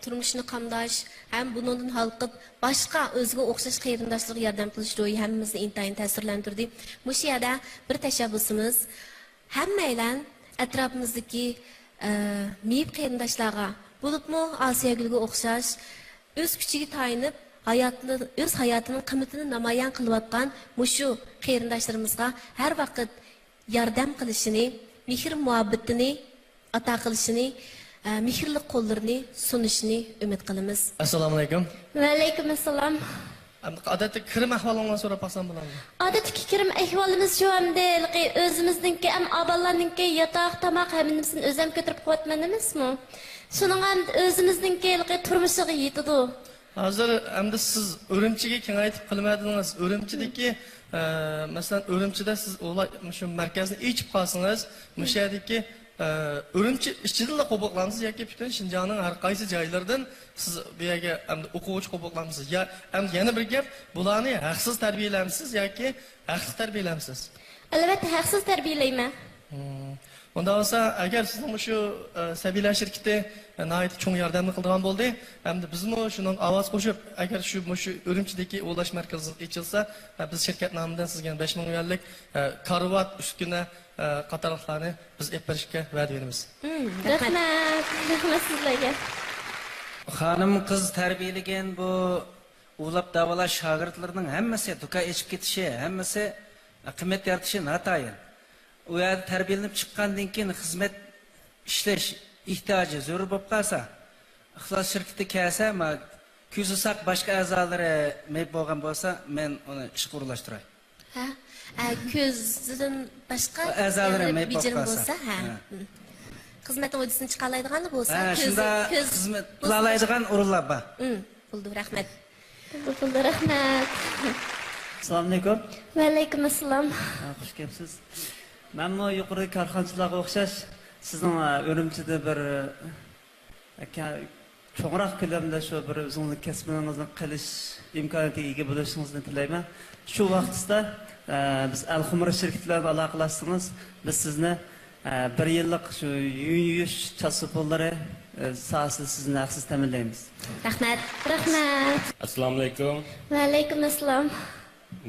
turmushini qamdash ham bundan halqib boshqa o'ziga o'xshash qarindoshlarga yordam qilish ro'yi hammamizni intayin ta'sirlantirdi. Mush yerda bir tashabbusimiz hammaylar atrofimizdagi meyib qarindoshlarga bo'libmi Asiyagulga o'xshash o'z kuchiga tayinib o'z hayotining qimmatini namoyon qilayotgan mushu qarindoshlarimizga har vaqt yordam qilishini, mehr muhabbatini ato qilishini, mehrli qo'llarini sunishini umid qilamiz. Assalomu alaykum. Va alaykum assalom. Odatda kirim ahvolingni so'rab qolsam bo'ladimi? Odatdagi kirim ahvolimiz shu hamda o'zimizningki ham avvallarningki yotoq, tomoq hammasini o'zim ko'tarib qo'yatmanimizmi? Shuning ham o'zimizningki turmushiga yetadi. Hozir endi siz Urumchiga kengaytib qilmadingiz. Urumchidagi masalan Urumchida siz shu markazni ichib qolsangiz, o'sha yerdagi Urumchi ichida qo'boqlamsiz yoki butun Shinjongning har qaysi joylaridan siz bu yerga endi o'quvchi qo'boqlamsiz. Ya endi yana bir gap, bularni haqsiz tarbiyalamsiz yoki haqli tarbiyalamsiz? Albatta haqsiz tarbiyalayman. Unda olsa agar sizning shu Sabila shirkati nihoyat cho'ng yordamni qilgan bo'ldi, hamda bizmi shuning ovoz qo'shib, agar shu Urumchidagi o'lash markazi ochilsa, biz shirkat nomidan sizga 5000 yuanlik karvat uskuna qatorliqlarni biz olib berishga va'da beramiz. Rahmat. Rahmat sizlarga. Xonim qiz tarbiyalagan bu ulab davolash shogirdlarining hammasi do'kon ichib ketishi, hammasi qimmat yaratishi notayin. U yerda tarbiyalanib chiqqandan keyin xizmat ishlash ehtiyoji zo'r bo'lib qolsa, ixlos shirkati kelsa, ko'zisak boshqa a'zolari meb bo'lgan bo'lsa, men uni ishga o'rlashtiray. Ha? Ko'zdan boshqa a'zolari meb bo'lsa, ha. Xizmat o'disini chiqaradigan bo'lsa, shunda xizmat qilaydigan o'rinlar bor. Bo'ldi, rahmat. Bo'ldi, rahmat. Assalomu alaykum. Va alaykum assalom. Xush kelibsiz. Menmi yuqori korxonchilarga o'xshash sizning Urumchida bir cho'ngroq ko'lamda shu bir o'zingizni kasbingizni qilish imkoniyatiga ega bo'lishingizni tilayman. Shu vaqtda biz Al-Xumra shirkati bilan aloqalashsangiz, biz sizni 1 yillik shu yuvish chasupollari sohasida sizni haqsiz ta'minlaymiz. Rahmat. Rahmat. Assalomu alaykum. Va alaykum assalom.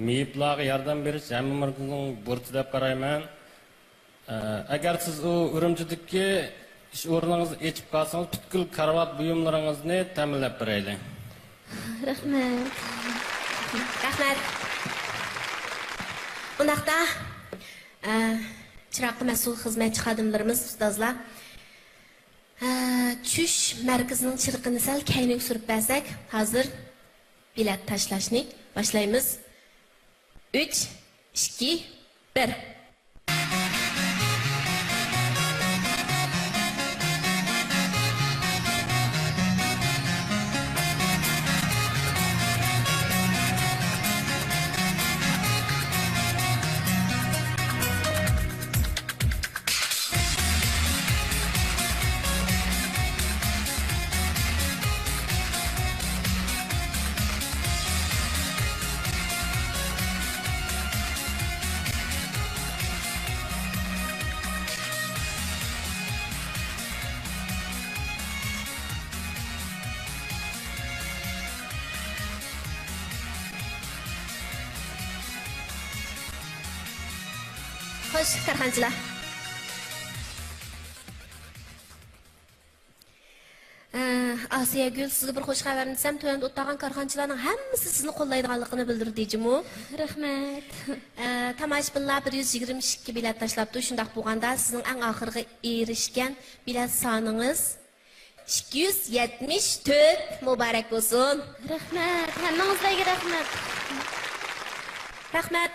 Meyiplarga yordam berish hammaning burchi deb qarayman. Agar siz u Urumchidagi ish o'rningizni ochib qolsangiz, butkul karvat buyumlaringizni ta'minlab beraylik. Rahmat. Rahmat. Undaqda chiroqli mas'ul xizmatchi xodimlarimiz, ustozlar tush markazining chirqini sal kaynik surib bersak, hozir bilet tashlashni boshlaymiz. 3, 2, 1. Xo'sh, korxonchilar. Asiya Gül, sizga bir xo'sh xabarni desam, to'yanda o'tgan korxonchilarning hammasi sizni qo'llaydiganligini bildirdi-jimu. Rahmat. Tomoshabinlar 122 bilet tashlabdi. Shundaq bo'lganda sizning eng oxirgi erishgan bilet soningiz 274 muborak bo'lsin. Rahmat. Hammangizga rahmat. Rahmat.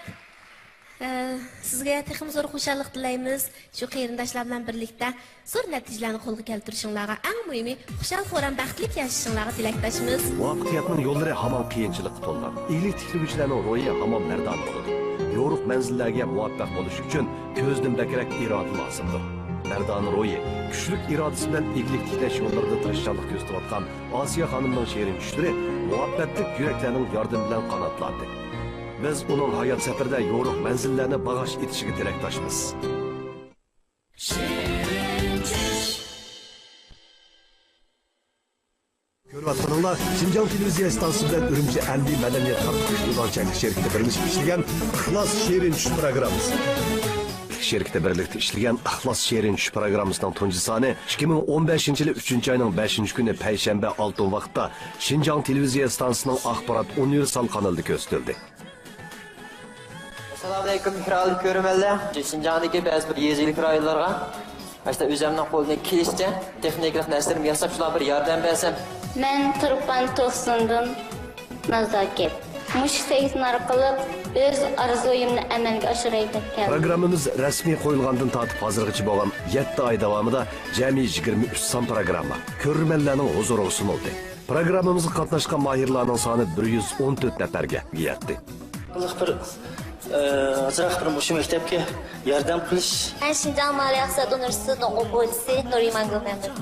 Sizga texnik zo'r xushalik tilaymiz. Shu qarindoshlar bilan birlikda zo'r natijalarni qo'lga keltirishinglarga, eng muhimi xushal xo'ram baxtli yashashinglarga tilakdoshmiz. Muvaffaqiyatning yo'llari hamon qiyinchilikqa to'lgan. Ig'lik tiklovchilarning ro'yi hamon mardon bo'ladi. Yo'riq manzillarga muvaffaq bo'lish uchun ko'zdan bakrak iroda lozimdir. Mardon ro'yi, kuchli irodasi bilan ig'lik tiklash yo'llarida tirishchilik ko'rsatayotgan Osiyo xonimning she'riy tushlari muvaffaqiyatli yuraklarning yordami bilan qanotlandi. Biz uning hayot safarida yo'riq manzillarni bag'ash etishiga tilakdoshmiz. Ko'rayotganinglar Şinjan televiziya stansiyasi bilan Urumchi Andiy madaniyat tarqatish e'lonchilik shirkati birlashib ishlagan Ixlos she'riy tush programmasi. şirketi birlikte işleyen İhlas Şirin Tuş programmasının tuncu sani 2015 yılı 3. ayının 5. günü Perşembe altın vaqtda Şinjan televiziya stansiyasının Axbarat Universal kanalında gösterildi. Assalamu alaykum xiralik ko'rmanlar. Shinjondagi ba'zi bir yezilik rayonlarga işte o'zimning qo'limdan kelishicha texnik narsalarni yasab shular bir yordam bersam. Men Turpan To'qsondan nazokat. Mush saytlar orqali o'z orzuyimni amalga oshiray deb keldim. Programımız resmi qo'yilgandan tortib hozirgacha bo'lgan 7 ay davomida jami 23 son programma ko'rmanlarning huzuriga sunildi. Programmamızga qatnashgan mahirlarning soni 114 nafarga yetdi. Azraq bir mushum maktabga yordam qilish. Men Şinjan Maliya iqtisod universitetining o'quvchisi Nuriman Gulmamdin.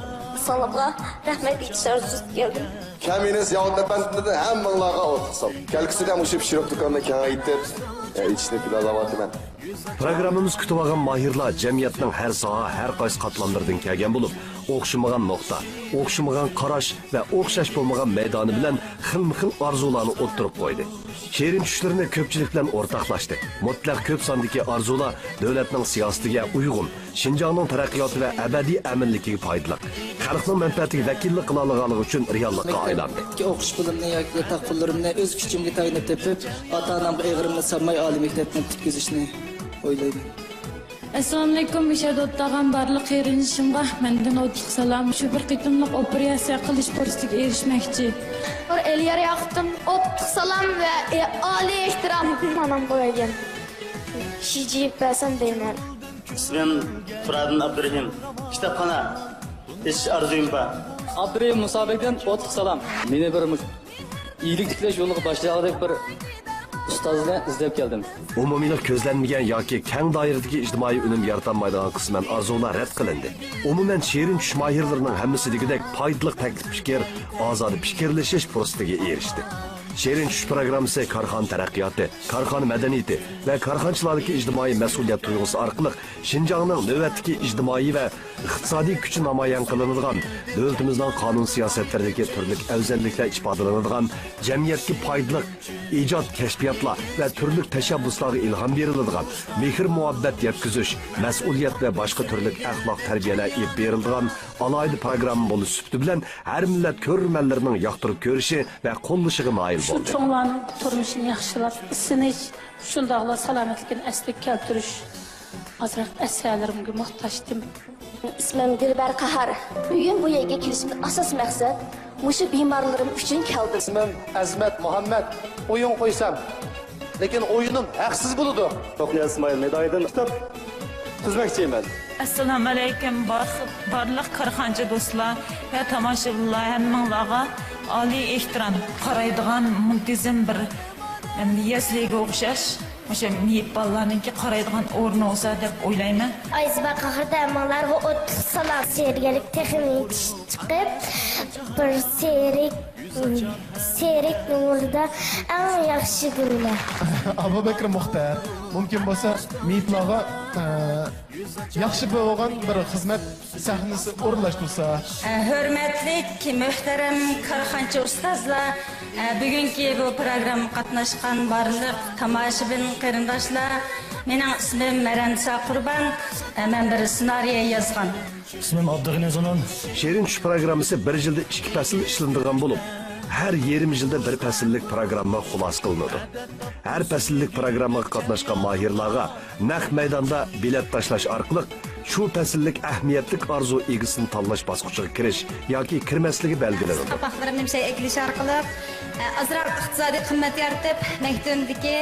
Salomga rahmat aytish orzusi keldim. Kaminiz yağındabandı hammalarga o'tqisam. Kelgusida mushub shirok do'konni kengaytirib, içini planlamatıman. Programımız kutib olgan mahirlar jamiyatning har soha, har qaysi qatlamlaridan kelgan bo'lib, o'xshamagan nuqta, o'xshamagan qarash va o'xshash bo'lmagan maydoni bilan xilma-xil orzularni o'ttirib qo'ydi. Şirin tushlarni ko'pchilik bilan o'rtoqlashdi. Mutlaq ko'p sondagi orzular davlatning siyosatiga uyg'un, Şinjanning taraqqiyoti va abadiy aminligiga foydali, xalqning manfaatiga vakillik qila olganligi uchun reallikka aylandi. O'qish pulimni yoki yotoq pullarimni o'z kuchimga tayinlab tepib, ota-onamga eg'irimni solmay oliy maktabni bitkazishni o'ylayman. Assalomu alaykum, ishadotdagan barliq erinishimga mendan o'tliq salom. Shu bir qitimliq operatsiya qilish fursatiga erishmoqchi. Eliyar Yaqut'un o'tliq salom va oliy ehtirom manam qo'ygan. Shiji Basan deyman. İsmim Turadın Abdurrahim. Kitapxona. Ish arzuyim bor. Abdurrahim Musabek'den o'tliq salom. Meni bir iyilik tiklash yo'liga boshlaydigan bir ustozdan izlab keldim. Umumiylik ko'zlanmagan yoki keng doiradagi ijtimoiy unum yaratolmaydigan qisman orzular rad qilindi. Umuman Şirin tush mahirlarining hammasi degidek foydali taklif fikr, ozod fikrlashish fursatiga erishdi. Şirin tush programmasi korxona taraqqiyoti, korxona madaniyati va korxonchilardagi ijtimoiy mas'uliyat tuyg'usi orqali Şinjanning navbatdagi ijtimoiy va iqtisodiy kuchi namoyon qilinadigan, davlatimizning qonun siyosatlaridagi turli afzalliklar ifodalanadigan, jamiyatga foydali ijod kashfiyotlar va turli tashabbuslarga ilhom beriladigan, mehr muhabbat yetkazish, mas'uliyat va boshqa turli axloq tarbiyalar olib beriladigan alohida program bo'lish sifati bilan har millat ko'rmanlarining yoqtirib ko'rishi va qo'llashiga noil Şu çoğunların turmuşunu yaxşılab, isiniş, şundaqla salametlikini əslik keltiriş. Azraq əsərlərimə muhtaçdım. İsmim Dilber Kahar. Bugün bu yerga kelishimning asas maqsad mushu bemorlarim uchun keldim. İsmim Azmat Muhammed. Oyun qo'ysam, lekin o'yinim haqsiz bo'ladi. To'qli Ismoil Medoydan kitap tuzmoqchiman. Assalomu alaykum barliq korxonchi do'stlar va tomoshabinlar hammanglarga oliy ehtirom qaraydigan muntazam bir yasliga o'xshash o'sha miyib bolalarningki qaraydigan o'rni olsa deb o'ylayman. Ayzba qahrda amallar va o'tliq salom sergalik texnik chiqib bir serik nurda eng yaxshi gurlar. Abu Bakr Muxtar mumkin bo'lsa miyiblarga yaxshi bo'lgan bir xizmat sahnasi o'rinlashtirsa. Hurmatlik muhtaram korxonchi ustozlar, bugungi bu programma qatnashgan barliq tomoshabin qarindoshlar, mening ismim Maransa Qurban, men bir ssenariy yozgan. İsmim Abdug'ani Zonon. Şirin tush programmasi bir yilda 2 fasl ishlanadigan bo'lib, her yarım yılda bir fasillik programma xulos qilinadi. Her fasillik programmaga qatnashgan mahirlarga naq maydonda bilet tashlash orqali shu fasillik ahamiyatli arzu egisini tanlash bosqichiga kirish yoki kirmasligi belgilanadi. Sabahlarımın eklish orqali azroq iqtisodiy qimmat yaratib, maktabdagi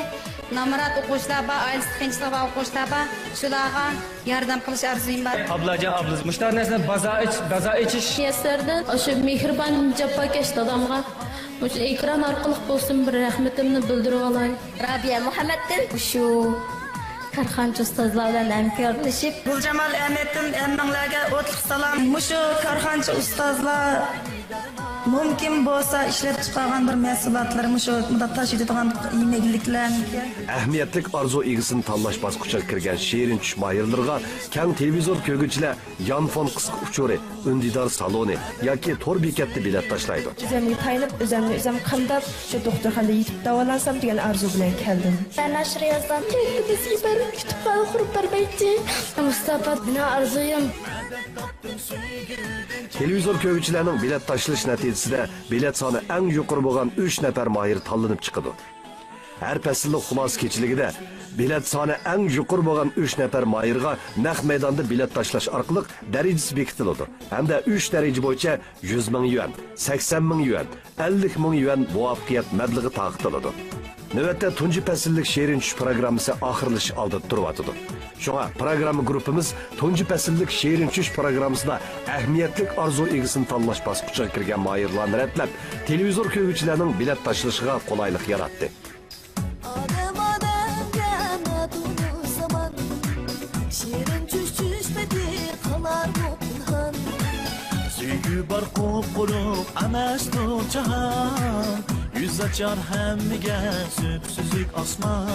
namorat o'quvchilar va oilasi qiyinchilik o'quvchilar va shularga yordam qilish orzuyim bor. Ablajon, ablaz, mushtar narsa baza ichish. Yasardan o'sha mehribon jafokash dadamga o'sha ekran orqali bo'lsin bir rahmatimni bildirib olay. Rabiya Muhammaddan shu korxonchi ustozlar bilan hamkorlashib, Guljamal Ahmeddan hammanglarga o'tliq salom. Mushu korxonchi ustozlar mumkin bo'lsa ishlab chiqargan bir mahsulotlarni shu muddat tashiydigan yemekliklarni Әһмиятлік арзу егісін таллаш басқыча кірген шерін түш майырларға кәң телевизор көгічілі Янфон қысқы ұчуры, үндидар салоны, яки тор бекетті билет ташлайды. Özümü tayınıp, özüm qımdap, şu doktorxanda yetip davalansam degan arzu bilan keldim. Ben aşırı yazdan biz benim kütüphane kurup vermekti. Mustafa bina arzuyum. Televizor kөгічілерінің билет taşılış nəticəsində bilet sani ən yuqur bolğan 3 nəfər mahir tanlanıb çıxıdı. Hər fəsillik xulas keçiligində bilet sani ən yuqur bolğan 3 nəfər mahirға naq meydanda bilet taşlaş arqılıq dərəcəsi bekitildi. Həm də 3 dərəcə boyunca 100 min yuan, 80 min yuan, 50 min yuan muvaffaqiyat məbləği taqıtıldı. Növətdə tunji fəsillik şerin tuş proqramısı axırlış aldı turvatıdı. Şoğa proqramı qrupumuz tunji fəsillik şerin tuş proqramısında əhmiyyətlik arzu egisini tanlaş basqıça kirgan mahirlarni rətlab televizor köyüçilərinin bilet taşılışıga qolaylıq yaratdı. Süygü bar qop-quruq anashtu jahan Yüz açar hemmiga süpsüzük osmon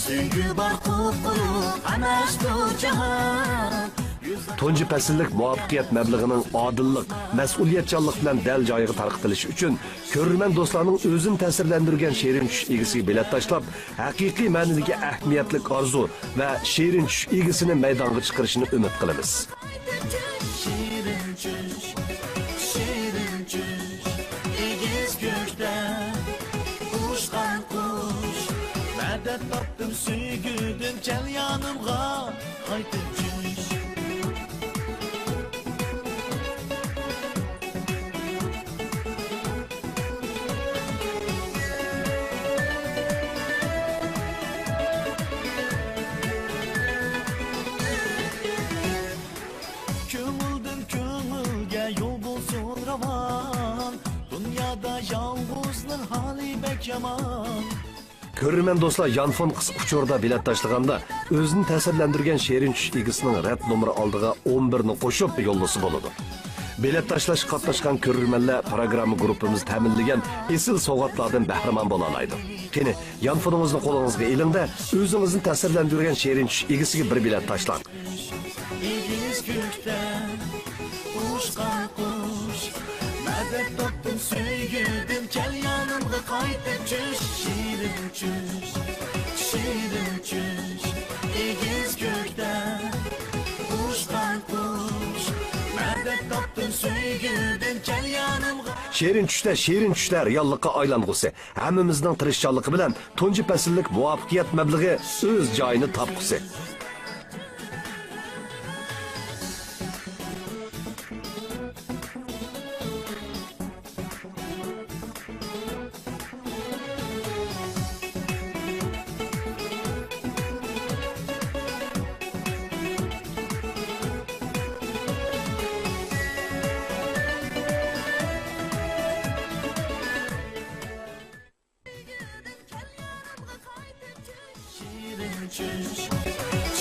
Süygü bar qop-quruq anashtu jahan Tunji fəsillik muvaffaqiyat məbləğinin adillik, məsuliyyətçanlıq bilan dəl joyiga tarqatilishi uchun ko'rman do'stlarning o'zini ta'sirlantirgan şerin tush egisiga bilet tashlab, haqiqiy ma'nodagi ahamiyatli orzu va şerin tush egisini maydonga chiqarishini umid qilamiz. Medet taptım süygüdün gel yanımga haydi çüş Kömüldün kömülge yol bulsun ravan Dünyada yalğızlığın hali bek yaman Көрермен достlar Yanfon qız uçurda bilet taşlaganda özünü təsirləndirgan şerin tush egisinin rəd nomeri aldığı 11-ni qoşub yollası boludu. Bilet taşlaş qatnaşqan körermenler programı grupumuz təminləyən esil soğatlardan bəhrəman bolalaydı. Qeni Yanfonumuzni qolunuzga elingdə özünüzün təsirləndirgan şerin tush egisiga bir bilet taşlang. İgiz gökten uçkan kuş Medet toptum süygüdüm gel yanımga qaytib çüş Şirin çüş, şirin çüş İgiz gökten uçkan kuş Medet toptum süygüdüm gel yanımga Şerin tushda reallikqa aylanğusi, hammamizning tirishchanligi bilan tunji fasillik muvaffaqiyat mablag'i o'z joyini topqusi.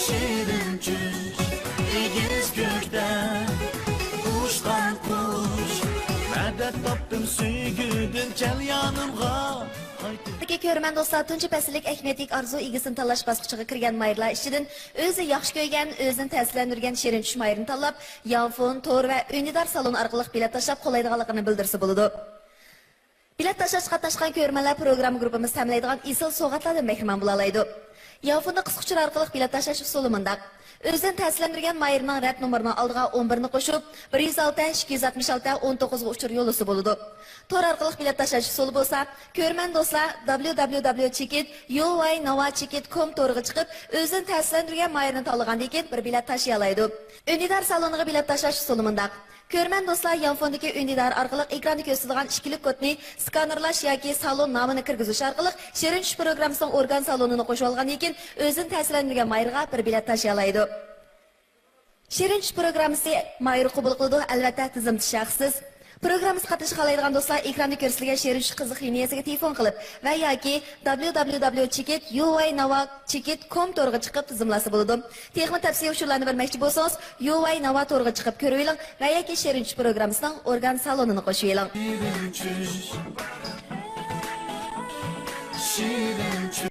Şirin çüş, İgiz gökten uçkan kuş Medet taptım süygüdün gel yanımga Peki körmen dostlar tunji fəsillik əhmiyyətlik arzu egisini tanlash basqıçıga kirgan mayırlar işçidən özü yaxşı görgən, özünü təsirləndirgan şerin tush mayırını tanlab, Yanfon, tor və ünidar salon arqılıq bilet taşlab qolaydiganligini bildirsa boludu. Bilet taşlash qatnaşqan körmenler programı grupumuz təminləydigan esil soğatlardan mehriman bulalaydı. Yanfonda qısqıçır arqılıq bilet taşlash usuli mundaq. Özünü təsirləndirgan mayırının rəd nomerini aldığı 11-ni qoşub 106-266-19 uçur yolusu boludu. Tor arqılıq bilet taşlash usuli bolsa, körmen dostlar www.yo'lvaynova.com torıga chiqib, özünü təsirləndirgan mayırını tanlagandan keyin bir bilet taşıyalaydı. Ünidar saloniga bilet taşlash usuli mundaq. Körmen dostlar Yanfondagi ünidar arqılıq ekranda ko'rsatilgan ikilik kodni skanerlash yoki salon nomini kirgizish arqılıq şerin tush programmasining organ salonini qo'shib olgandan keyin o'zini ta'sirlantirgan mayirga bir bilet taşıyalaydı. Şerin tush programmasi mayir qabul qildi, albatta tizim shaxsiz. Programmamizga qatnashib qoladigan do'stlar, ekranda ko'rsatilgan Şeriş qiziq liniyasiga telefon qilib va yoki www.uynava.com to'riga chiqib tizimlasa bo'ladi. Texnik tavsiya usullarini bilmoqchi bo'lsangiz, Uynava to'riga chiqib ko'rib oling va yoki Şeriş programmasining organ salonini qo'shib oling.